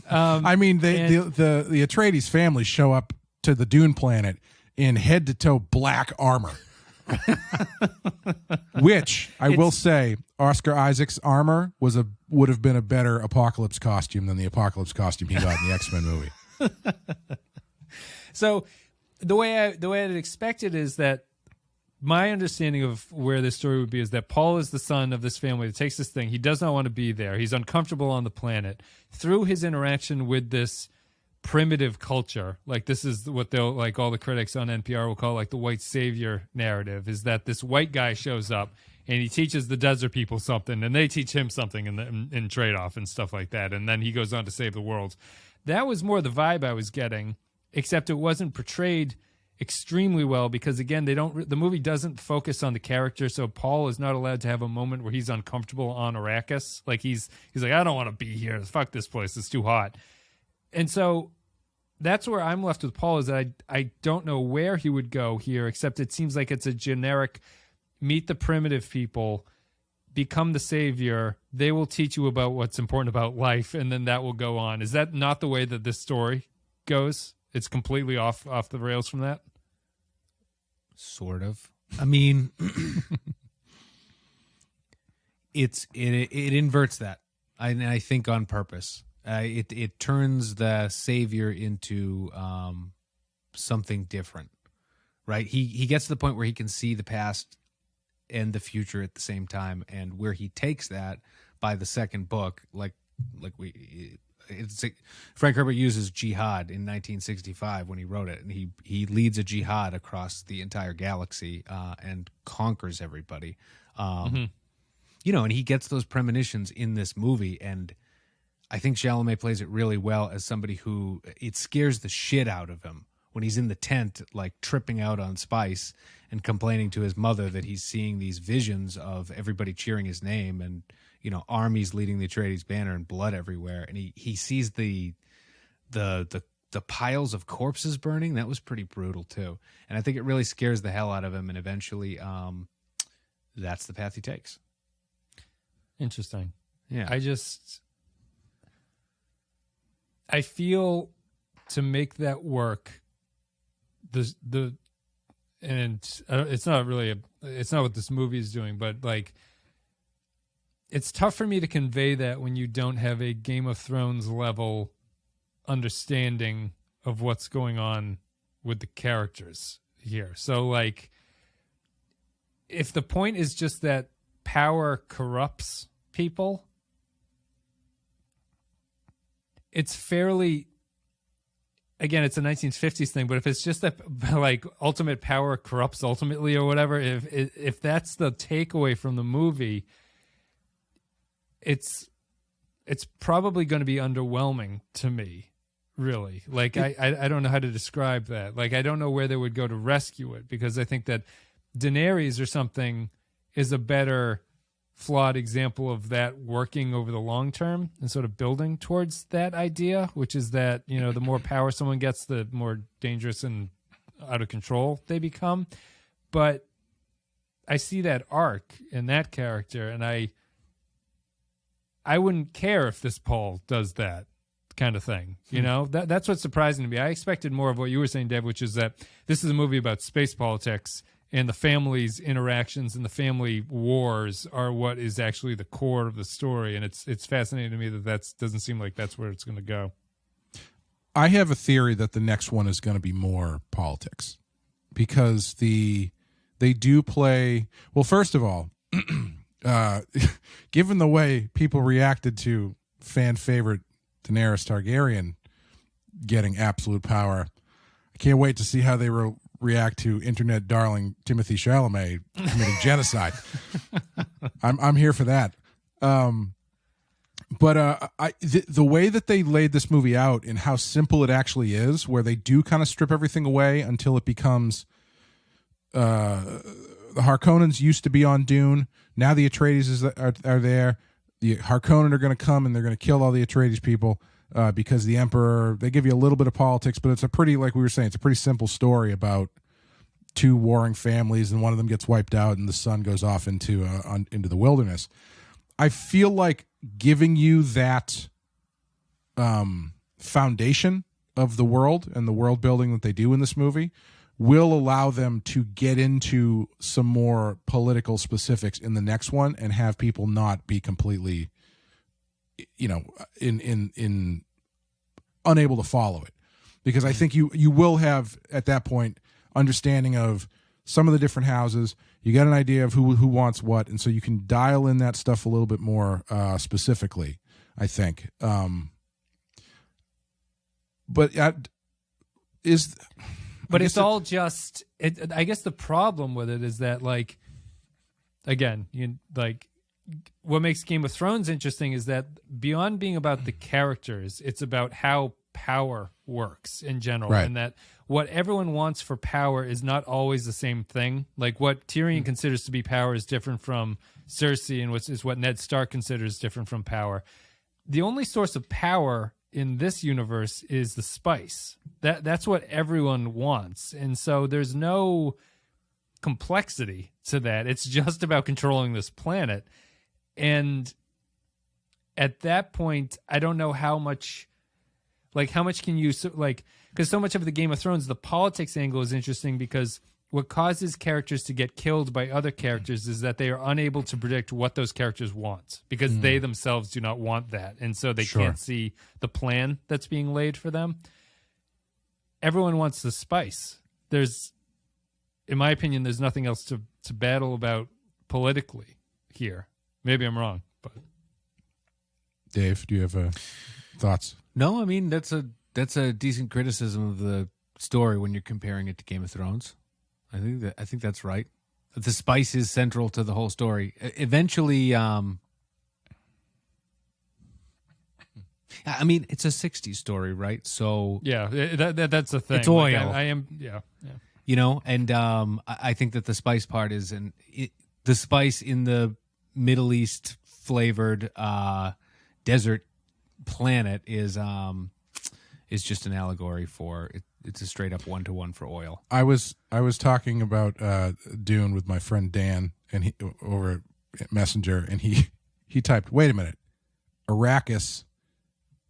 I mean, the Atreides family show up to the Dune planet in head-to-toe black armor. Which, I will say, Oscar Isaac's armor would have been a better Apocalypse costume than the Apocalypse costume he got in the X-Men movie. So the way I'd expect it is that my understanding of where this story would be is that Paul is the son of this family that takes this thing. He does not want to be there. He's uncomfortable on the planet. Through his interaction with this primitive culture, like this is what they'll, like all the critics on NPR will call like the white savior narrative, is that this white guy shows up and he teaches the desert people something and they teach him something in trade-off and stuff like that. And then he goes on to save the world. That was more the vibe I was getting, except it wasn't portrayed extremely well because, again, the movie doesn't focus on the character, so Paul is not allowed to have a moment where he's uncomfortable on Arrakis. Like he's like, I don't want to be here. Fuck this place. It's too hot. And so that's where I'm left with Paul, is that I don't know where he would go here, except it seems like it's a generic meet the primitive people, become the savior, they will teach you about what's important about life, and then that will go on. Is that not the way that this story goes? It's completely off the rails from that? Sort of. I mean, it inverts that. I think on purpose. It turns the savior into something different, right? He gets to the point where he can see the past and the future at the same time, and where he takes that by the second book, Frank Herbert uses jihad in 1965 when he wrote it, and he leads a jihad across the entire galaxy and conquers everybody. You know, and he gets those premonitions in this movie, and I think Chalamet plays it really well as somebody who it scares the shit out of him when he's in the tent, like tripping out on spice and complaining to his mother that he's seeing these visions of everybody cheering his name and, you know, armies leading the Atreides banner and blood everywhere. And he sees the piles of corpses burning. That was pretty brutal too. And I think it really scares the hell out of him. And eventually that's the path he takes. Interesting. Yeah. I feel to make that work, it's not what this movie is doing, but like, it's tough for me to convey that when you don't have a Game of Thrones level understanding of what's going on with the characters here. So like, if the point is just that power corrupts people, it's fairly, again, it's a 1950s thing, but if it's just that like ultimate power corrupts ultimately or whatever, if that's the takeaway from the movie, it's probably going to be underwhelming to me, really. Like I don't know how to describe that. Like I don't know where they would go to rescue it, because I think that Daenerys or something is a better flawed example of that working over the long term and sort of building towards that idea, which is that, you know, the more power someone gets, the more dangerous and out of control they become. But I see that arc in that character, and I wouldn't care if this Paul does that kind of thing. You know, that's what's surprising to me. I expected more of what you were saying, Dave, which is that this is a movie about space politics, and the family's interactions and the family wars are what is actually the core of the story. And it's fascinating to me that doesn't seem like that's where it's going to go. I have a theory that the next one is going to be more politics, because they do play, well, first of all, given the way people reacted to fan favorite Daenerys Targaryen getting absolute power, I can't wait to see how they react to internet darling Timothy Chalamet committing genocide. I'm here for that. But the way that they laid this movie out and how simple it actually is, where they do kind of strip everything away until it becomes the Harkonnens used to be on Dune. Now the Atreides are there. The Harkonnen are going to come and they're going to kill all the Atreides people. Because the Emperor, they give you a little bit of politics, but it's a pretty, like we were saying, it's a pretty simple story about two warring families, and one of them gets wiped out, and the son goes off into the wilderness. I feel like giving you that foundation of the world and the world building that they do in this movie will allow them to get into some more political specifics in the next one and have people not be completely, you know, in unable to follow it, because I think you will have at that point understanding of some of the different houses. You get an idea of who wants what, and so you can dial in that stuff a little bit more specifically, I think. But it's all just. I guess the problem with it is that, like, again, what makes Game of Thrones interesting is that beyond being about the characters, it's about how power works in general, right. And that what everyone wants for power is not always the same thing. Like what Tyrion considers to be power is different from Cersei, and what Ned Stark considers different from power. The only source of power in this universe is the spice. That's what everyone wants, and so there's no complexity to that. It's just about controlling this planet. And at that point, I don't know how much can you, like, because so much of the Game of Thrones, the politics angle is interesting because what causes characters to get killed by other characters is that they are unable to predict what those characters want because they themselves do not want that. And so they can't see the plan that's being laid for them. Everyone wants the spice. There's, in my opinion, there's nothing else to battle about politically here. Maybe I'm wrong, but Dave, do you have thoughts? No, I mean that's a decent criticism of the story when you're comparing it to Game of Thrones. I think that's right. The spice is central to the whole story. Eventually, I mean, it's a '60s story, right? So yeah, that's the thing. It's oil. Like, I am, yeah. You know, and I think that the spice part is the spice in the Middle East flavored desert planet is just an allegory for it. It's a straight up 1-to-1 for oil. I was talking about Dune with my friend Dan, and he over at Messenger, and he typed, "Wait a minute, Arrakis,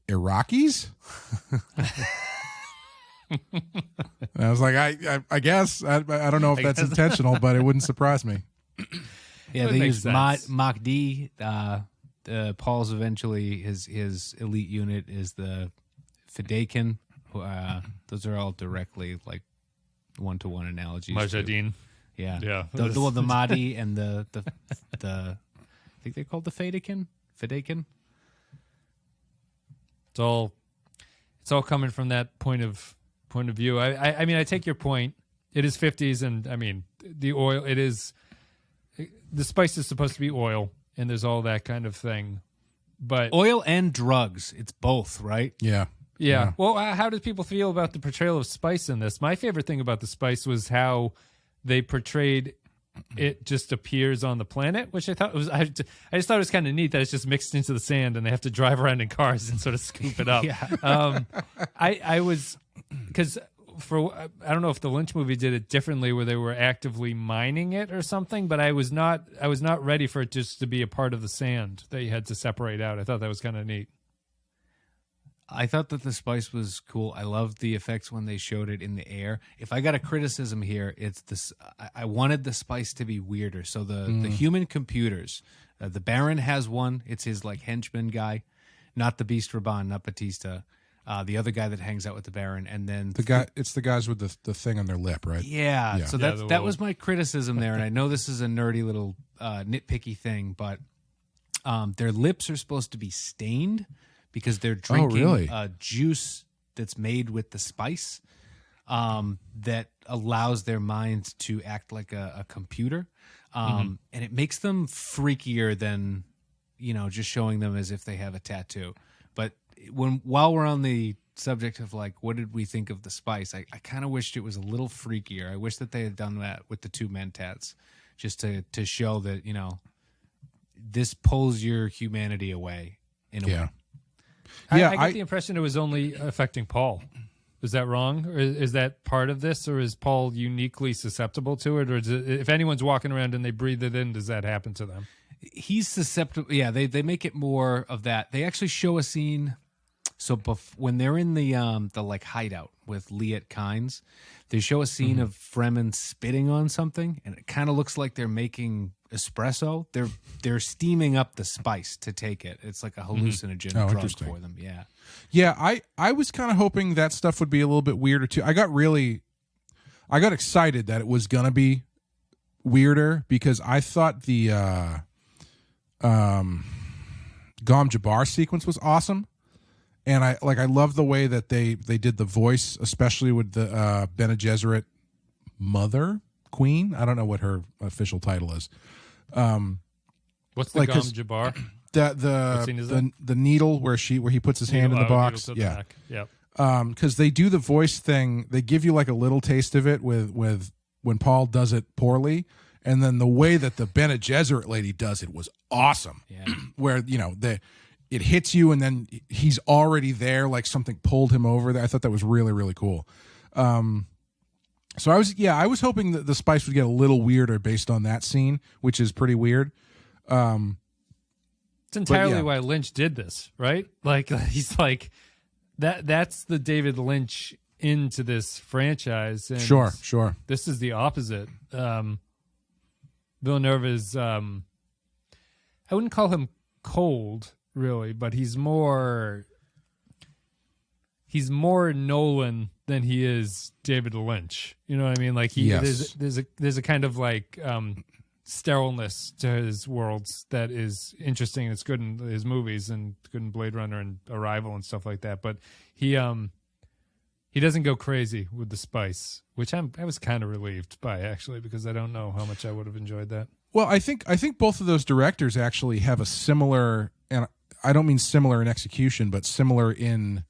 Iraqis?" And I was like, I guess I don't know if that's intentional, but it wouldn't surprise me. Yeah, they use Mahdi. Paul's eventually his elite unit is the Fedaykin. Those are all directly like 1-to-1 analogies. Mujahideen. Yeah. The Mahdi and the I think they're called the Fedaykin. Fedaykin. It's all coming from that point of view. I mean, I take your point. It is 50s, and I mean the oil. The spice is supposed to be oil, and there's all that kind of thing. But oil and drugs. It's both, right? Yeah. Yeah. Well, how did people feel about the portrayal of spice in this? My favorite thing about the spice was how they portrayed it just appears on the planet, which I thought was, I just thought it was kind of neat that it's just mixed into the sand and they have to drive around in cars and sort of scoop it up. Yeah. I was, because I don't know if the Lynch movie did it differently where they were actively mining it or something, but I was not ready for it just to be a part of the sand that you had to separate out. I thought that was kind of neat. I thought that the spice was cool. I loved the effects when they showed it in the air. If I got a criticism here, it's this. I wanted the spice to be weirder. So the human computers, the Baron has one. It's his like henchman guy, not the Beast Raban, not Batista. The other guy that hangs out with the Baron, and then the guy. It's the guys with the thing on their lip, right? Yeah. So that was my criticism there, and I know this is a nerdy little nitpicky thing, but their lips are supposed to be stained because they're drinking juice that's made with the spice that allows their minds to act like a computer, and it makes them freakier than just showing them as if they have a tattoo. But while we're on the subject of like what did we think of the spice, I kind of wished it was a little freakier. I wish that they had done that with the two mentats just to show that this pulls your humanity away in a way. I get the impression it was only affecting Paul. Is that wrong? Or is that part of this, or is Paul uniquely susceptible to it? Or is it, if anyone's walking around and they breathe it in, does that happen to them? He's susceptible. Yeah, they make it more of that. They actually show a scene. So when they're in the like hideout with Liet Kynes, they show a scene of Fremen spitting on something, and it kind of looks like they're making espresso. They're steaming up the spice to take it. It's like a hallucinogen drug for them. Yeah. Yeah, I was kind of hoping that stuff would be a little bit weirder too. I got excited that it was gonna be weirder because I thought the Gom Jabbar sequence was awesome. And I love the way that they did the voice, especially with the Bene Jesuit mother queen. I don't know what her official title is. What's the Gom Jabbar? The needle where he puts his hand in the box. Yeah. Yep. Because they do the voice thing. They give you like a little taste of it with when Paul does it poorly, and then the way that the Bene Gesserit lady does it was awesome. Yeah. Where it hits you, and then he's already there, like something pulled him over. I thought that was really, really cool. So I was hoping that the spice would get a little weirder based on that scene, which is pretty weird. It's entirely why Lynch did this, right? Like he's like that's the David Lynch into this franchise. And Sure. This is the opposite. Villeneuve is I wouldn't call him cold, really, but he's more Nolan than he is David Lynch. You know what I mean? Like there's a kind of like sterileness to his worlds that is interesting. It's good in his movies and good in Blade Runner and Arrival and stuff like that. But he doesn't go crazy with the spice, which I was kind of relieved by, actually, because I don't know how much I would have enjoyed that. Well, I think both of those directors actually have a similar, and I don't mean similar in execution, but similar in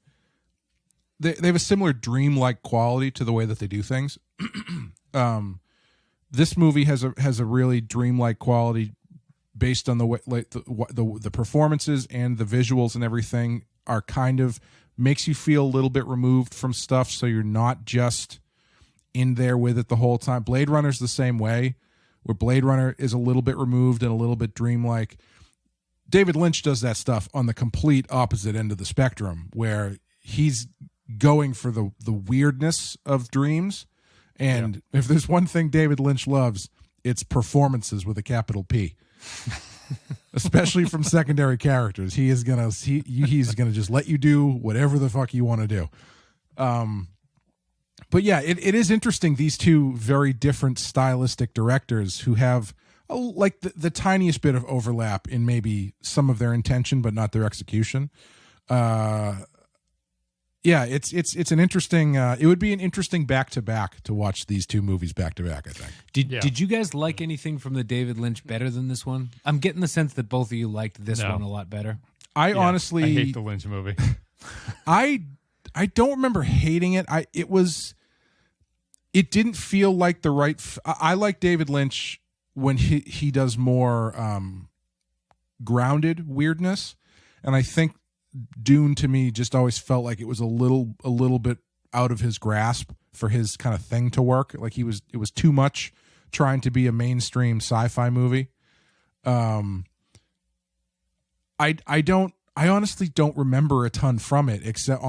they have a similar dreamlike quality to the way that they do things. This movie has a really dreamlike quality based on the way, like the performances and the visuals and everything are kind of makes you feel a little bit removed from stuff, so you're not just in there with it the whole time. Blade Runner's the same way, where Blade Runner is a little bit removed and a little bit dreamlike. David Lynch does that stuff on the complete opposite end of the spectrum, where he's going for the weirdness of dreams. And if there's one thing David Lynch loves, it's performances with a capital P. Especially from secondary characters. He's gonna just let you do whatever the fuck you want to do. But yeah, it is interesting, these two very different stylistic directors who have like the tiniest bit of overlap in maybe some of their intention but not their execution. Yeah, it's an interesting. It would be an interesting back-to-back to watch these two movies back-to-back, I think. Did you guys like anything from the David Lynch better than this one? I'm getting the sense that both of you liked this one a lot better. Honestly, I hate the Lynch movie. I don't remember hating it. It didn't feel like the right. I like David Lynch when he does more grounded weirdness, and I think Dune to me just always felt like it was a little bit out of his grasp for his kind of thing to work. Like it was too much trying to be a mainstream sci-fi movie. I honestly don't remember a ton from it except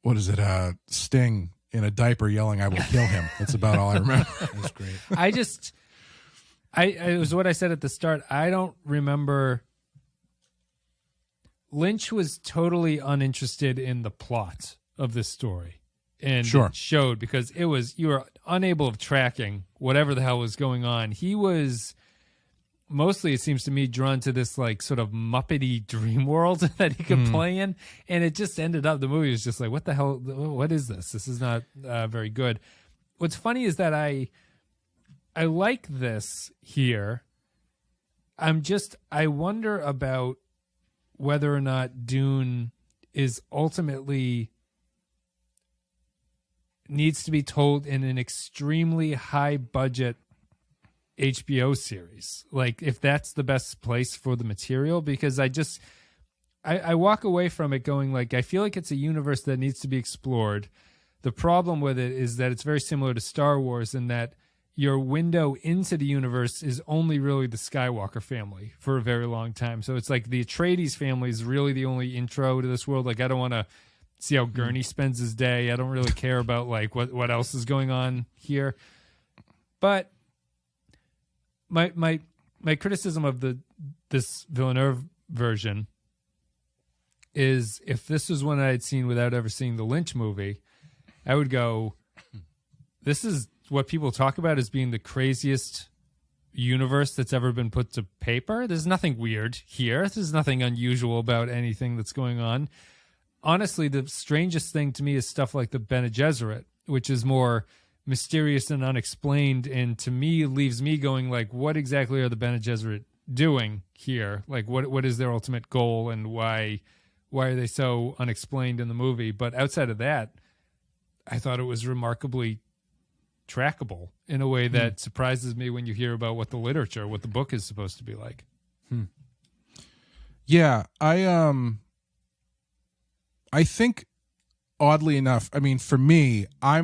what is it? Sting in a diaper yelling, "I will kill him." That's about all I remember. That's great. It was what I said at the start. I don't remember. Lynch was totally uninterested in the plot of this story. And it showed, because you were unable of tracking whatever the hell was going on. He was mostly, it seems to me, drawn to this like sort of Muppety dream world that he could play in. And it just ended up, the movie was just like, what the hell, what is this? This is not very good. What's funny is that I like this here. I wonder about whether or not Dune is ultimately needs to be told in an extremely high budget HBO series. Like if that's the best place for the material, because I walk away from it going like, I feel like it's a universe that needs to be explored. The problem with it is that it's very similar to Star Wars in that your window into the universe is only really the Skywalker family for a very long time. So it's like the Atreides family is really the only intro to this world. Like I don't want to see how Gurney spends his day. I don't really care about like what else is going on here. But my criticism of this Villeneuve version is, if this was one I had seen without ever seeing the Lynch movie, I would go, this is what people talk about as being the craziest universe that's ever been put to paper. There's nothing weird here. There's nothing unusual about anything that's going on. Honestly, the strangest thing to me is stuff like the Bene Jesuit, which is more mysterious and unexplained, and to me leaves me going like, what exactly are the Bene Jesuit doing here? Like what is their ultimate goal, and why are they so unexplained in the movie? But outside of that, I thought it was remarkably trackable in a way that surprises me when you hear about what the book is supposed to be like. Yeah, I think oddly enough, I mean, for me, I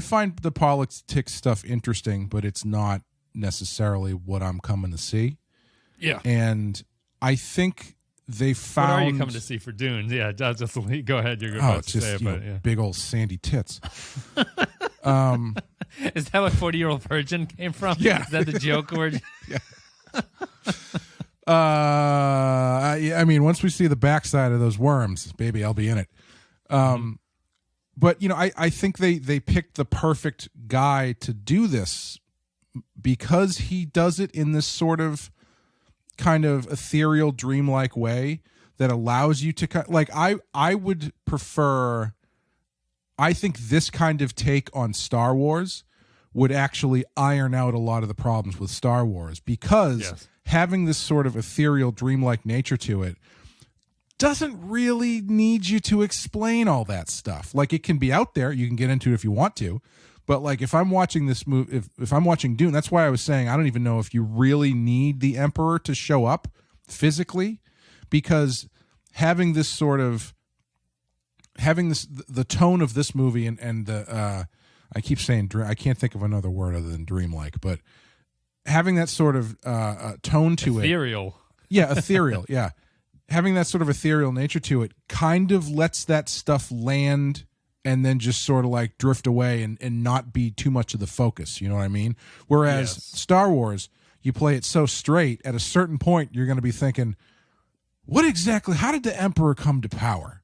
find the politics stuff interesting, but it's not necessarily what I'm coming to see. Yeah. And I think they found. What are you coming to see for Dune? Yeah, just go ahead. You're about to say it, but yeah. Big old sandy tits. Is that what 40-Year-Old Virgin came from? Yeah. Is that the joke word? Yeah. I mean, once we see the backside of those worms, baby, I'll be in it. But, I think they picked the perfect guy to do this because he does it in this sort of kind of ethereal, dreamlike way that allows you to, like, I would prefer, I think this kind of take on Star Wars would actually iron out a lot of the problems with Star Wars because having this sort of ethereal, dreamlike nature to it doesn't really need you to explain all that stuff. Like, it can be out there. You can get into it if you want to. But, like, if I'm watching this movie, if I'm watching Dune, that's why I was saying I don't even know if you really need the Emperor to show up physically, because having this sort of, the tone of this movie and the, I keep saying, I can't think of another word other than dreamlike, but having that sort of tone to ethereal. Yeah, ethereal, yeah. Having that sort of ethereal nature to it kind of lets that stuff land and then just sort of like drift away and not be too much of the focus. You know what I mean? Whereas Star Wars, you play it so straight, at a certain point, you're going to be thinking, how did the Emperor come to power?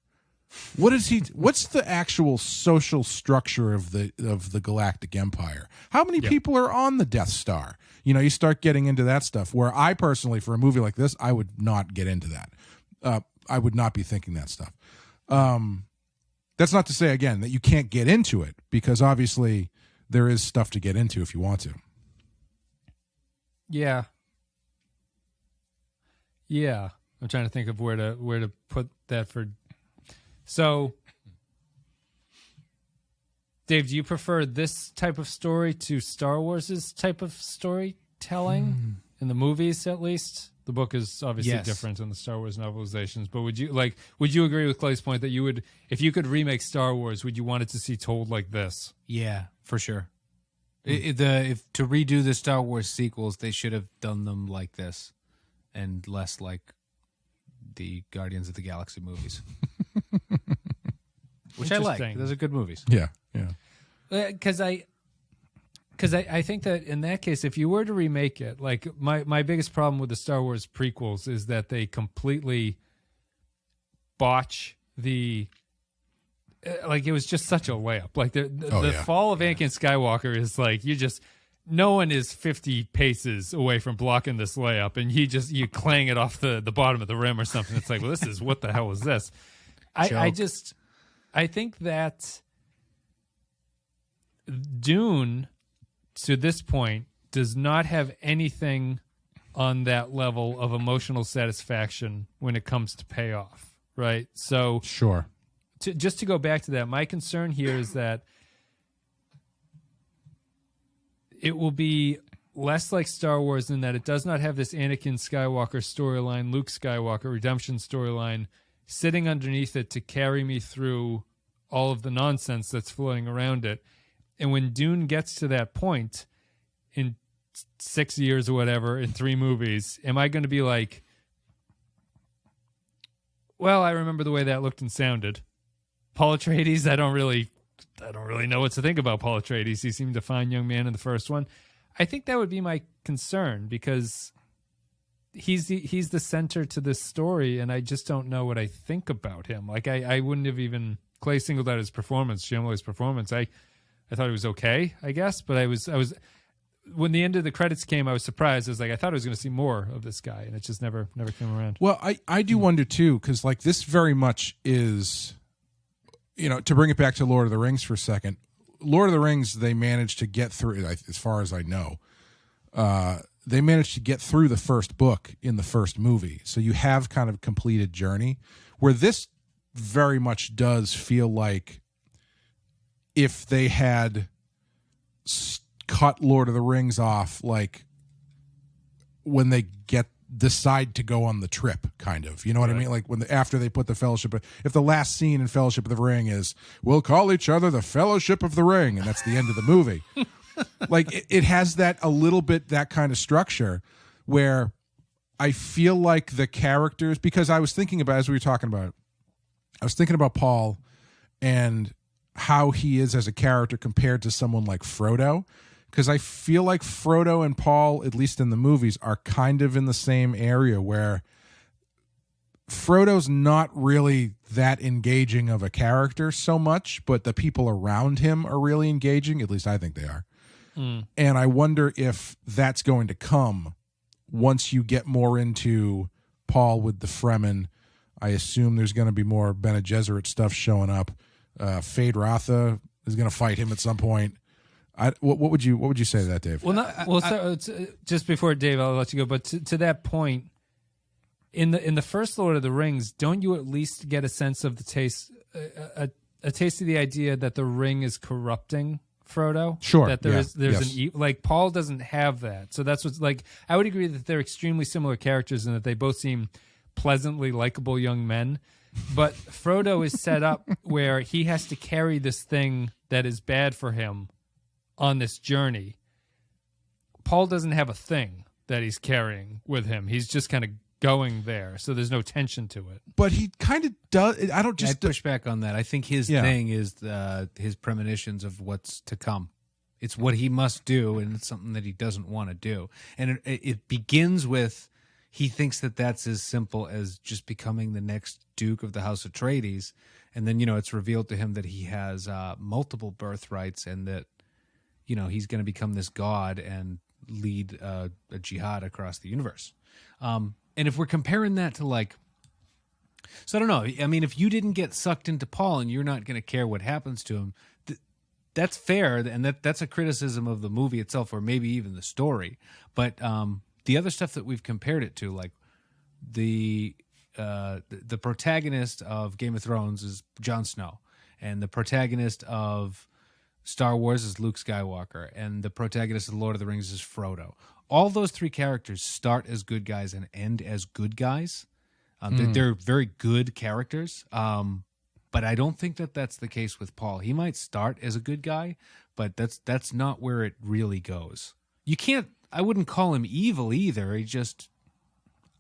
What's the actual social structure of the Galactic Empire? How many people are on the Death Star? You start getting into that stuff, where I personally, for a movie like this, I would not get into that. I would not be thinking that stuff. That's not to say, again, that you can't get into it, because obviously there is stuff to get into if you want to. Yeah. Yeah. I'm trying to think of where to put that for. So, Dave, do you prefer this type of story to Star Wars' type of storytelling in the movies, at least? The book is obviously different in the Star Wars novelizations, but would you agree with Clay's point that you would, if you could remake Star Wars, would you want it to see told like this? Yeah, for sure. If to redo the Star Wars sequels, they should have done them like this, and less like the Guardians of the Galaxy movies, which I like. Those are good movies. Yeah. Because I think that in that case, if you were to remake it, like my biggest problem with the Star Wars prequels is that they completely botch the, like, it was just such a layup. Like the fall of Anakin Skywalker is like, no one is 50 paces away from blocking this layup, and you clang it off the bottom of the rim or something. It's like, well, what the hell is this? I think that Dune, to this point, does not have anything on that level of emotional satisfaction when it comes to payoff, right? So, sure. Just to go back to that, my concern here is that it will be less like Star Wars in that it does not have this Anakin Skywalker storyline, Luke Skywalker redemption storyline sitting underneath it to carry me through all of the nonsense that's floating around it. And when Dune gets to that point in 6 years or whatever, in 3 movies, am I going to be like, well, I remember the way that looked and sounded. Paul Atreides, I don't really know what to think about Paul Atreides. He seemed a fine young man in the first one. I think that would be my concern, because he's the center to this story, and I just don't know what I think about him. Like, I wouldn't have even, Clay singled out his performance, Shyamalan's performance. I thought it was okay, I guess, but I was when the end of the credits came, I was surprised. I was like, I thought I was going to see more of this guy, and it just never came around. Well, I do wonder too, because like this very much is, to bring it back to Lord of the Rings for a second. Lord of the Rings, they managed to get through, as far as I know, they managed to get through the first book in the first movie, so you have kind of completed journey. Where this very much does feel like if they had cut Lord of the Rings off, like when they decide to go on the trip, kind of, you know what I mean? Like after they put the Fellowship, if the last scene in Fellowship of the Ring is, we'll call each other the Fellowship of the Ring, and that's the end of the movie. Like it has that a little bit that kind of structure where I feel like the characters, because I was thinking about, as we were talking about, I was thinking about Paul and how he is as a character compared to someone like Frodo. Because I feel like Frodo and Paul, at least in the movies, are kind of in the same area where Frodo's not really that engaging of a character so much, but the people around him are really engaging. At least I think they are. And I wonder if that's going to come once you get more into Paul with the Fremen. I assume there's going to be more Bene Jesuit stuff showing up. Fade Ratha is going to fight him at some point. What would you say to that, Dave? Well, just before Dave, I'll let you go. But to that point, in the first Lord of the Rings, don't you at least get a sense of the taste, a taste of the idea that the ring is corrupting Frodo? Sure. That there's like Paul doesn't have that. So that's what's like. I would agree that they're extremely similar characters and that they both seem pleasantly likable young men. But Frodo is set up where he has to carry this thing that is bad for him on this journey. Paul doesn't have a thing that he's carrying with him. He's just kind of going there, so there's no tension to it. But he kind of does. I'd push back on that. I think his thing is his premonitions of what's to come. It's what he must do, and it's something that he doesn't want to do. And it begins with he thinks that that's as simple as just becoming the next Duke of the House Atreides, and then it's revealed to him that he has multiple birthrights, and that he's going to become this god and lead a jihad across the universe. And if we're comparing that to so I don't know. I mean, if you didn't get sucked into Paul and you're not going to care what happens to him, that's fair, and that's a criticism of the movie itself, or maybe even the story. But the other stuff that we've compared it to, like the protagonist of Game of Thrones is Jon Snow, and the protagonist of Star Wars is Luke Skywalker, and the protagonist of The Lord of the Rings is Frodo. All those three characters start as good guys and end as good guys. They're very good characters, but I don't think that that's the case with Paul. He might start as a good guy, but that's not where it really goes. I wouldn't call him evil either.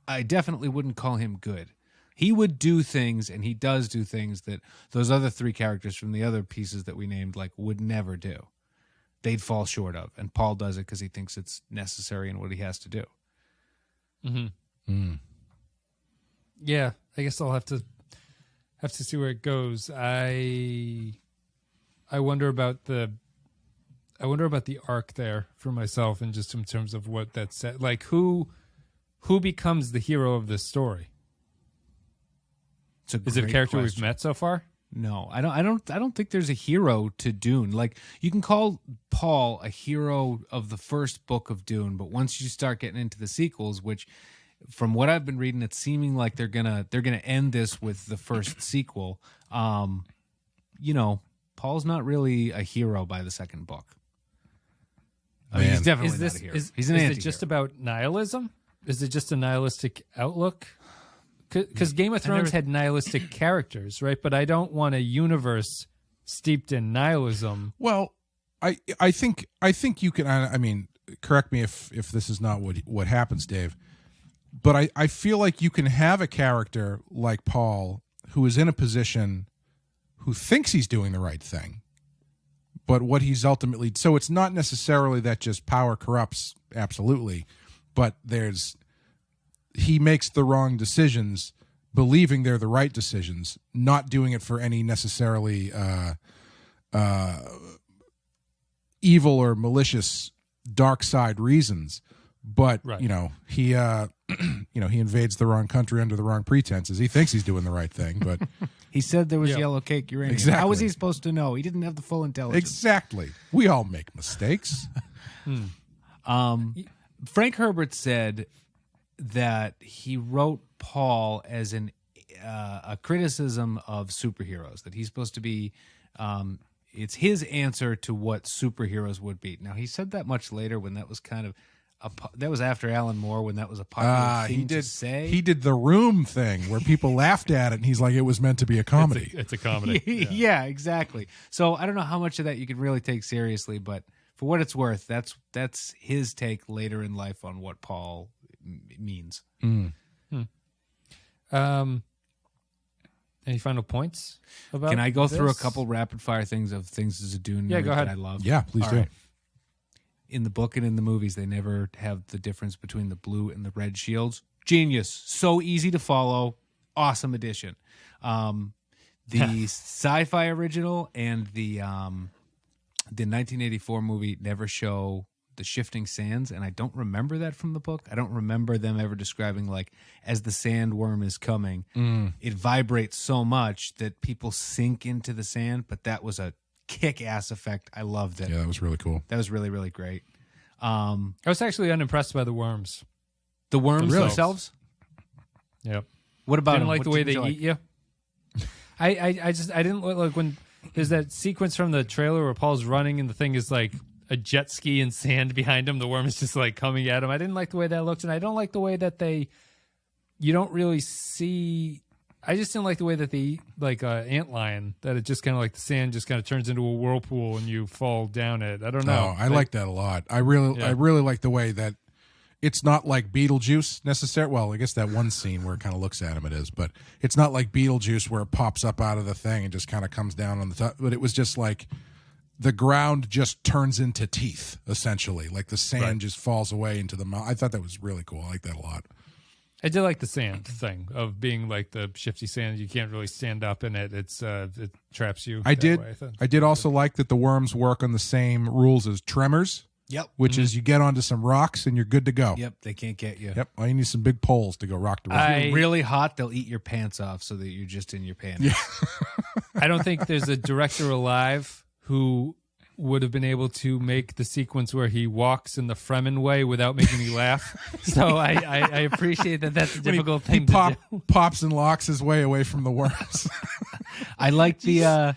I definitely wouldn't call him good. He would do things, and he does do things that those other three characters from the other pieces that we named would never do. They'd fall short of, and Paul does it because he thinks it's necessary and what he has to do. Yeah, I guess I'll have to see where it goes. I wonder about the arc there for myself, and just in terms of what that said. Like who becomes the hero of this story? Is it a character we've met so far? No, I don't think there's a hero to Dune. Like, you can call Paul a hero of the first book of Dune, but once you start getting into the sequels, which from what I've been reading, it's seeming like they're gonna end this with the first sequel. Paul's not really a hero by the second book. I mean, he's definitely not a hero. He's an anti-hero. Is it just about nihilism? Is it just a nihilistic outlook? Because Game of Thrones had nihilistic characters, right? But I don't want a universe steeped in nihilism. Well, I think you can. I mean, correct me if this is not what happens, Dave. But I feel like you can have a character like Paul who is in a position who thinks he's doing the right thing, but what he's ultimately. So it's not necessarily that just power corrupts, absolutely, but he makes the wrong decisions, believing they're the right decisions, not doing it for any necessarily evil or malicious dark side reasons. But right. He he invades the wrong country under the wrong pretenses. He thinks he's doing the right thing, but he said there was yellow cake uranium. Exactly. How was he supposed to know? He didn't have the full intelligence. Exactly. We all make mistakes. Frank Herbert said that he wrote Paul as a criticism of superheroes, that he's supposed to be it's his answer to what superheroes would be. Now, he said that much later, when that was kind of that was after Alan Moore, when that was a popular thing to say. He did the Room thing where people laughed at it, and he's like, it was meant to be a comedy. It's a comedy. Yeah, exactly. So I don't know how much of that you can really take seriously, but For what it's worth, that's his take later in life on what Paul means. Any final points about Can I go through a this? couple rapid fire things as a Dune Yeah, nerd go ahead. that I love? Yeah, please All do. right. In the book and in the movies, they never have the difference between the blue and the red shields. Genius. So easy to follow. Awesome addition. The sci-fi original and the 1984 movie never show the shifting sands, and I don't remember that from the book. I don't remember them ever describing, like, as the sandworm is coming, it vibrates so much that people sink into the sand, but that was a kick-ass effect. I loved it. Yeah, that was really cool. That was really, really great. I was actually unimpressed by the worms. The worms Really? themselves? Yep. What about Didn't them? like What the way did they you like? eat you. I didn't like when there's that sequence from the trailer where Paul's running and the thing is like a jet ski and sand behind him. The worm is just like coming at him. I didn't like the way that looked, and I don't like the way that you don't really see. I just didn't like the way that they eat like antlion, that it just kind of like the sand just kind of turns into a whirlpool and you fall down it. I don't know. I like that a lot. I really like the way that it's not like Beetlejuice necessarily. Well, I guess that one scene where it kind of looks at him, it is, but it's not like Beetlejuice where it pops up out of the thing and just kind of comes down on the top. But it was just like the ground just turns into teeth, essentially. Like the sand just falls away into the mouth. I thought that was really cool. I like that a lot. I did like the sand thing of being like the shifty sand. You can't really stand up in it. It traps you. I that way, did. I did also like that the worms work on the same rules as tremors. Yep. Which is you get onto some rocks and you're good to go. Yep, they can't get you. Yep. All you need some big poles to go rock the rock. If you're really hot, they'll eat your pants off so that you're just in your pants. Yeah. I don't think there's a director alive who would have been able to make the sequence where he walks in the Fremen way without making me laugh. So I appreciate that. That's a difficult thing to do. Pops and locks his way away from the worms. I like the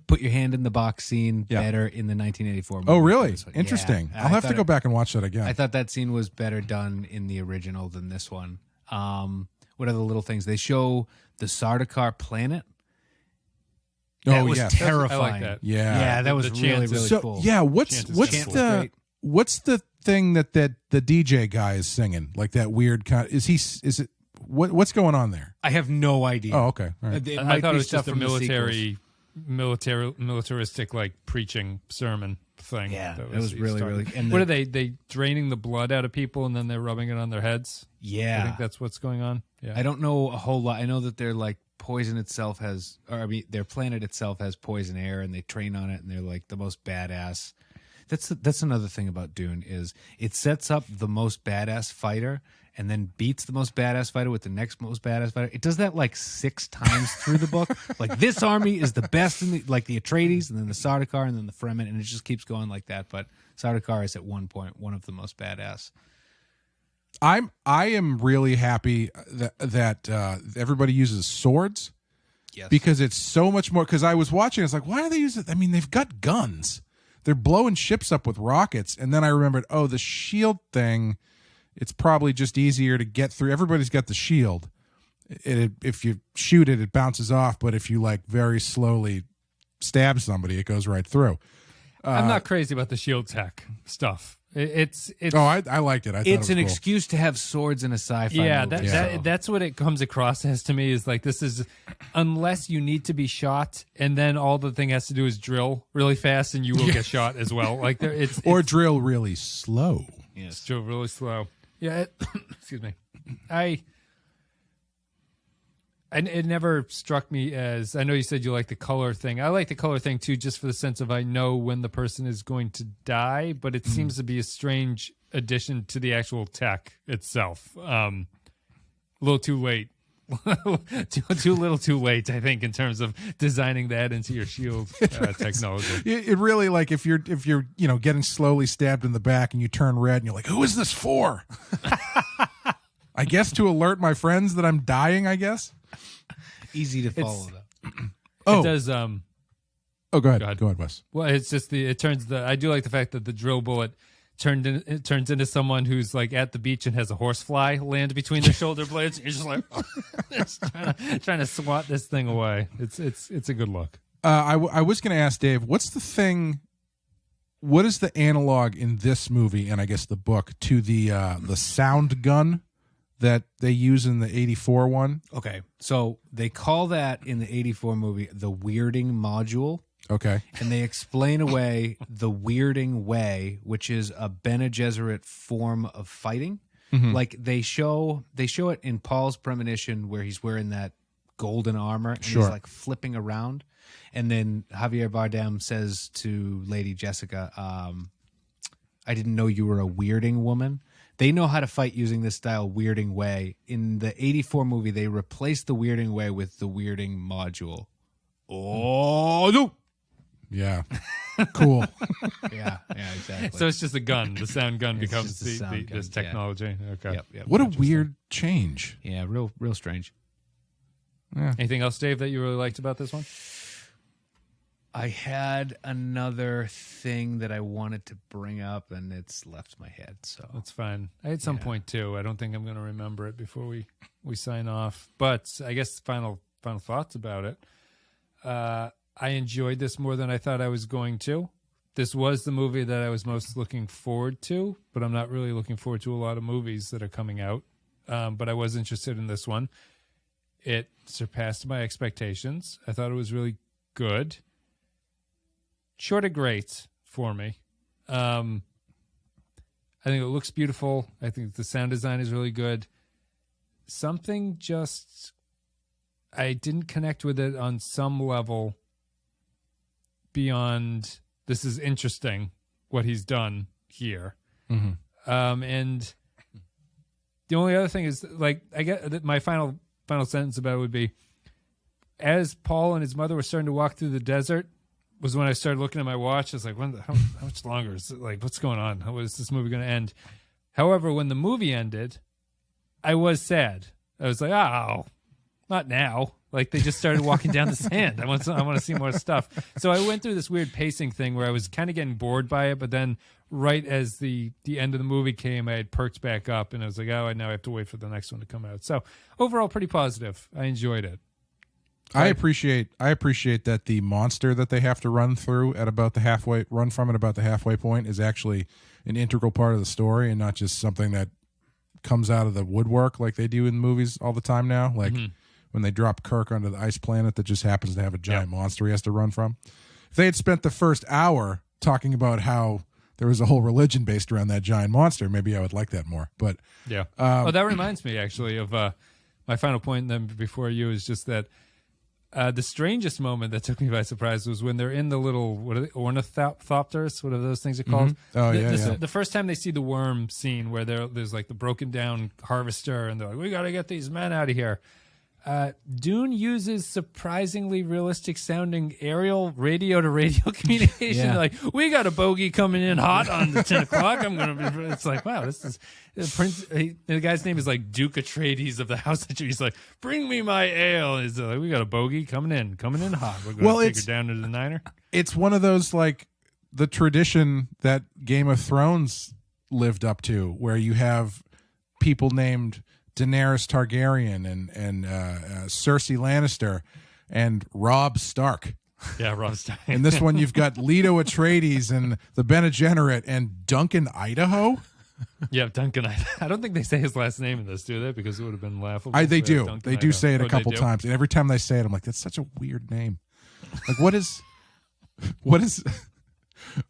put your hand in the box scene better in the 1984 movie. Oh, really? Yeah, Interesting. I'll have to go back and watch that again. I thought that scene was better done in the original than this one. What are the little things? They show the Sardaukar planet. That was terrifying. I like that. Yeah, that was really, really cool. Yeah, what's the thing that the DJ guy is singing? Like that weird kind. What's going on there? I have no idea. Oh, okay. All right. I thought it was just a militaristic like preaching sermon thing. Yeah, that was really, really. And what are they draining the blood out of people and then they're rubbing it on their heads? Yeah, I think that's what's going on. Yeah, I don't know a whole lot. I know that they're like poison itself has, or I mean, their planet itself has poison air, and they train on it, and they're like the most badass. That's another thing about Dune is it sets up the most badass fighter and then beats the most badass fighter with the next most badass fighter. It does that like 6 times through the book. Like this army is the best in the Atreides, and then the Sardaukar, and then the Fremen, and it just keeps going like that. But Sardaukar is at one point one of the most badass. I am really happy that everybody uses swords. Yes. Because it's so much more. Because I was watching, it's like, why do they use it? I mean, they've got guns. They're blowing ships up with rockets. And then I remembered, the shield thing, it's probably just easier to get through. Everybody's got the shield. If you shoot it, it bounces off. But if you like very slowly stab somebody, it goes right through. I'm not crazy about the shield tech stuff. It's I liked it. I thought it's it was an cool. excuse to have swords in a sci-fi movie. That's what it comes across as to me, is like, this is, unless you need to be shot and then all the thing has to do is drill really fast and you will get shot as well. Like it's drill really slow. Yes, drill really slow. Yeah, excuse me. It never struck me as, I know you said you like the color thing. I like the color thing too, just for the sense of I know when the person is going to die, but it seems to be a strange addition to the actual tech itself. A little too late. too little too late, I think, in terms of designing that into your shield technology. It really, like, if you're getting slowly stabbed in the back and you turn red and you're like, who is this for? I guess to alert my friends that I'm dying, I guess. Easy to follow that. It does. Go ahead. Go ahead, Wes. Well, it's just I do like the fact that the drill bullet turns into someone who's like at the beach and has a horsefly land between their shoulder blades. You're just like trying to swat this thing away. It's a good look. I was going to ask Dave, what's the thing what is the analog in this movie and I guess the book to the sound gun that they use in the 84 one? Okay, so they call that in the 84 movie the weirding module. Okay. And they explain away the weirding way, which is a Bene Jesuit form of fighting. Like they show it in Paul's premonition where he's wearing that golden armor and he's like flipping around. And then Javier Bardem says to Lady Jessica, I didn't know you were a weirding woman. They know how to fight using this style weirding way. In the 84 movie, they replaced the weirding way with the weirding module. Oh, no. Yeah. Cool. Yeah, exactly. So it's just a gun. The sound gun It's becomes just a sound gun, this technology. yeah. Okay. Yep, What a weird change. Yeah, real strange. Anything else, Dave, that you really liked about this one? I had another thing that I wanted to bring up, and it's left my head. So That's fine. I had some point too. I don't think I'm going to remember it before we sign off. But I guess final thoughts about it. I enjoyed this more than I thought I was going to. This was the movie that I was most looking forward to, but I'm not really looking forward to a lot of movies that are coming out. But I was interested in this one. It surpassed my expectations. I thought it was really good. Short of great for me. I think it looks beautiful. I think the sound design is really good. Something just, I didn't connect with it on some level beyond, this is interesting what he's done here. And the only other thing is, like, I get my final sentence about it would be, as Paul and his mother were starting to walk through the desert, was when I started looking at my watch. I was like, how much longer is it? Like, what's going on? How is this movie going to end? However, when the movie ended, I was sad. I was like, oh, not now. Like, they just started walking down the sand. I want to see more stuff. So I went through this weird pacing thing where I was kind of getting bored by it, but then right as the end of the movie came, I had perked back up, and I was like, oh, now I have to wait for the next one to come out. So overall, pretty positive. I enjoyed it. I appreciate that the monster that they have to run through at about the halfway point is actually an integral part of the story and not just something that comes out of the woodwork like they do in movies all the time now. Like when they drop Kirk onto the ice planet that just happens to have a giant monster he has to run from. If they had spent the first hour talking about how there was a whole religion based around that giant monster, maybe I would like that more. But yeah. That reminds me actually of my final point then before you is just that the strangest moment that took me by surprise was when they're in the little, what are they, ornithopters, whatever those things are called. Oh, The first time they see the worm scene where there's like the broken down harvester and they're like, we got to get these men out of here. Dune uses surprisingly realistic sounding aerial radio to radio communication. Yeah. Like, we got a bogey coming in hot on the 10 o'clock. It's like, wow, this is the guy's name is like Duke Atreides of the House. He's like, bring me my ale. And he's like, we got a bogey coming in hot. We're going to take her down to the Niner. It's one of those, like, the tradition that Game of Thrones lived up to, where you have people named Daenerys Targaryen and Cersei Lannister and Robb Stark. Yeah, Robb Stark. In this one, you've got Leto Atreides and the Bene Jesuit and Duncan, Idaho. Yeah, Duncan. I don't think they say his last name in this, do they? Because it would have been laughable. They do. Duncan, they do say it a couple they do? times, and every time they say it, I'm like, that's such a weird name. Like, what is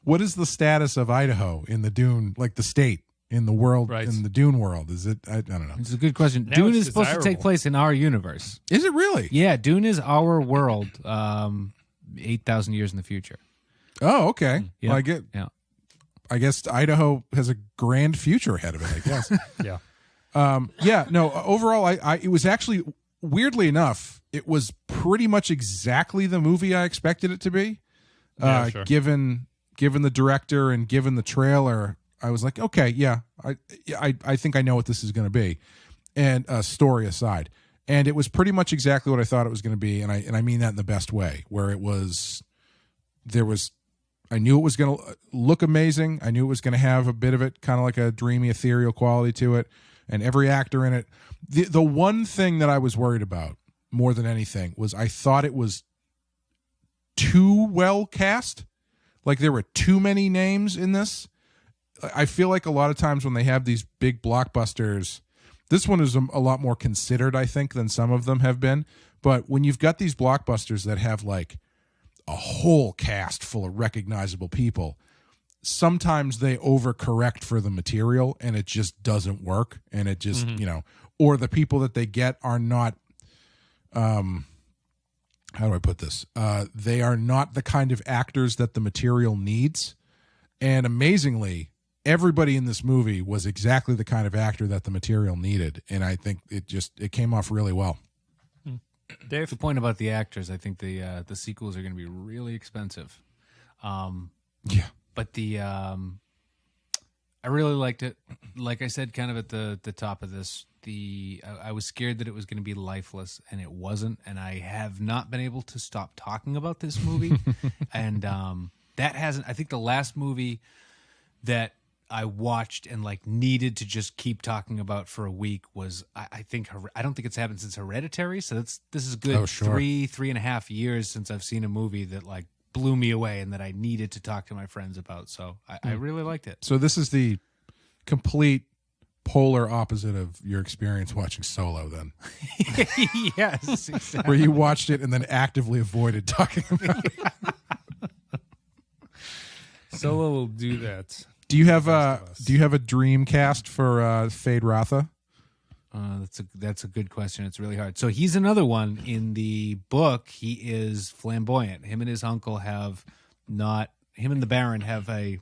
the status of Idaho in the Dune, like the state? In the world, right. In the Dune world, is it? I don't know. It's a good question. Now Dune it's is supposed to take desirable. place in our universe. Is it really? Yeah, Dune is our world. 8,000 years in the future. Oh, okay. Yeah. Well, Yeah. I guess Idaho has a grand future ahead of it, I guess. Yeah. No, overall, it was actually, weirdly enough, it was pretty much exactly the movie I expected it to be. Sure. Given the director and given the trailer, I was like, okay, yeah, I think I know what this is going to be, and story aside, and it was pretty much exactly what I thought it was going to be, and I mean that in the best way, where I knew it was going to look amazing, I knew it was going to have a bit of it, kind of like a dreamy, ethereal quality to it, and every actor in it. The one thing that I was worried about more than anything was I thought it was too well cast. Like there were too many names in this. I feel like a lot of times when they have these big blockbusters, this one is a lot more considered, I think, than some of them have been. But when you've got these blockbusters that have like a whole cast full of recognizable people, sometimes they overcorrect for the material and it just doesn't work. And it just, or the people that they get are not, how do I put this? They are not the kind of actors that the material needs. And amazingly, everybody in this movie was exactly the kind of actor that the material needed. And I think it came off really well. Dave, the point about the actors, I think the sequels are going to be really expensive. Yeah. But I really liked it. Like I said, kind of at the top of this, I was scared that it was going to be lifeless, and it wasn't. And I have not been able to stop talking about this movie. And that hasn't. I think the last movie that I watched and like needed to just keep talking about for a week was I don't think it's happened since Hereditary. So this is a good 3.5 years since I've seen a movie that like blew me away and that I needed to talk to my friends about. So I really liked it. So this is the complete polar opposite of your experience watching Solo then. Yes, exactly. Where you watched it and then actively avoided talking about it. Solo will do that. Do you have a dream cast for Fade Ratha? That's a good question. It's really hard. So he's another one in the book. He is flamboyant. Him and his uncle him and the Baron have a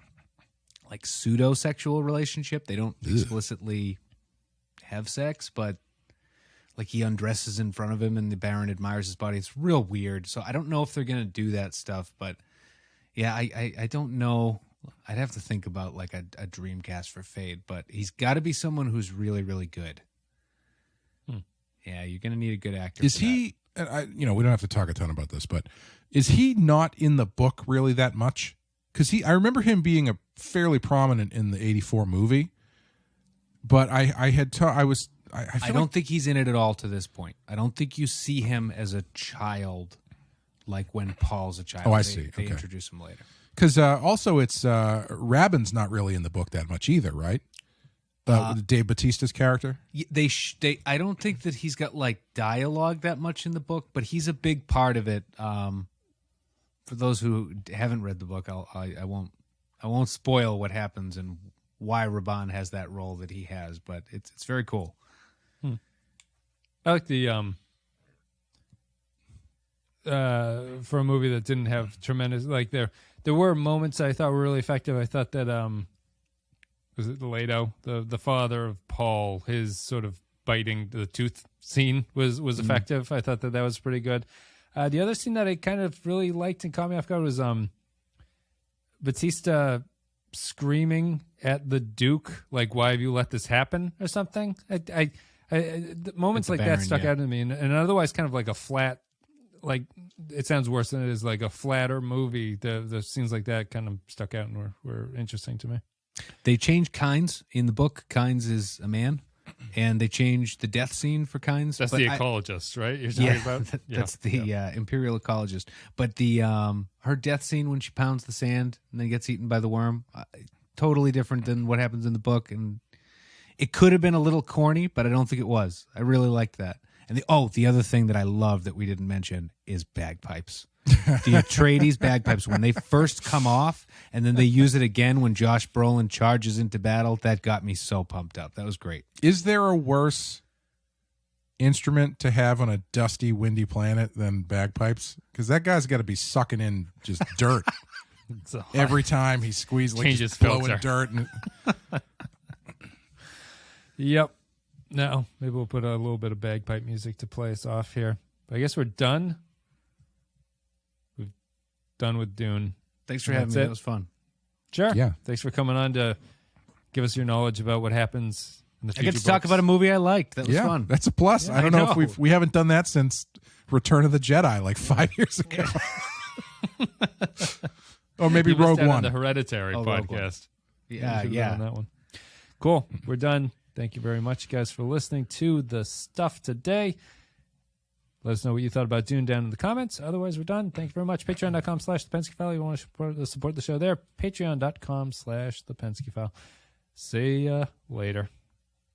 like pseudo-sexual relationship. They don't explicitly have sex, but like he undresses in front of him and the Baron admires his body. It's real weird. So I don't know if they're going to do that stuff, but yeah, I don't know. I'd have to think about like a dream cast for Fade, but he's got to be someone who's really, really good. Yeah, you're going to need a good actor. Is he? And we don't have to talk a ton about this, but is he not in the book really that much? Because I remember him being a fairly prominent in the '84 movie, but I don't think he's in it at all to this point. I don't think you see him as a child, like when Paul's a child. Oh, I see. They introduce him later. Because also it's Rabin's not really in the book that much either, right? Dave Bautista's character. I don't think that he's got like dialogue that much in the book, but he's a big part of it. For those who haven't read the book, I won't spoil what happens and why Raban has that role that he has, but it's very cool. I like the for a movie that didn't have tremendous there were moments I thought were really effective. I thought that was it Leto, the father of Paul, his sort of biting the tooth scene was effective. I thought that was pretty good. The other scene that I kind of really liked and caught me off guard was Batista screaming at the Duke, like, "Why have you let this happen?" or something. The moments like that stuck out to me, and otherwise kind of like a flat, like it sounds worse than it is, like a flatter movie. The scenes like that kind of stuck out and were interesting to me. They changed Kynes in the book. Kynes is a man, and they changed the death scene for Kynes. That's the ecologist, right? You're talking about? That's the imperial ecologist. But the her death scene when she pounds the sand and then gets eaten by the worm, totally different than what happens in the book. And it could have been a little corny, but I don't think it was. I really liked that. And the other thing that I love that we didn't mention is bagpipes. The Atreides bagpipes, when they first come off and then they use it again when Josh Brolin charges into battle, that got me so pumped up. That was great. Is there a worse instrument to have on a dusty, windy planet than bagpipes? Because that guy's got to be sucking in just dirt every time he squeezes, like just blowing dirt. Yep. No, maybe we'll put a little bit of bagpipe music to play us off here. But I guess we're done. Done with Dune. Thanks for having me. That was fun. Sure. Yeah. Thanks for coming on to give us your knowledge about what happens in the future. I get to talk about a movie I liked. That was fun. That's a plus. Yeah, I don't know if we haven't done that since Return of the Jedi like 5 years ago. Or maybe Rogue One. On the Hereditary podcast. Yeah. On that one. Cool. We're done. Thank you very much, guys, for listening to the stuff today. Let us know what you thought about Dune down in the comments. Otherwise, we're done. Thank you very much. Patreon.com/thepensky File. You want to support the show there? Patreon.com/thepensky File. See ya later.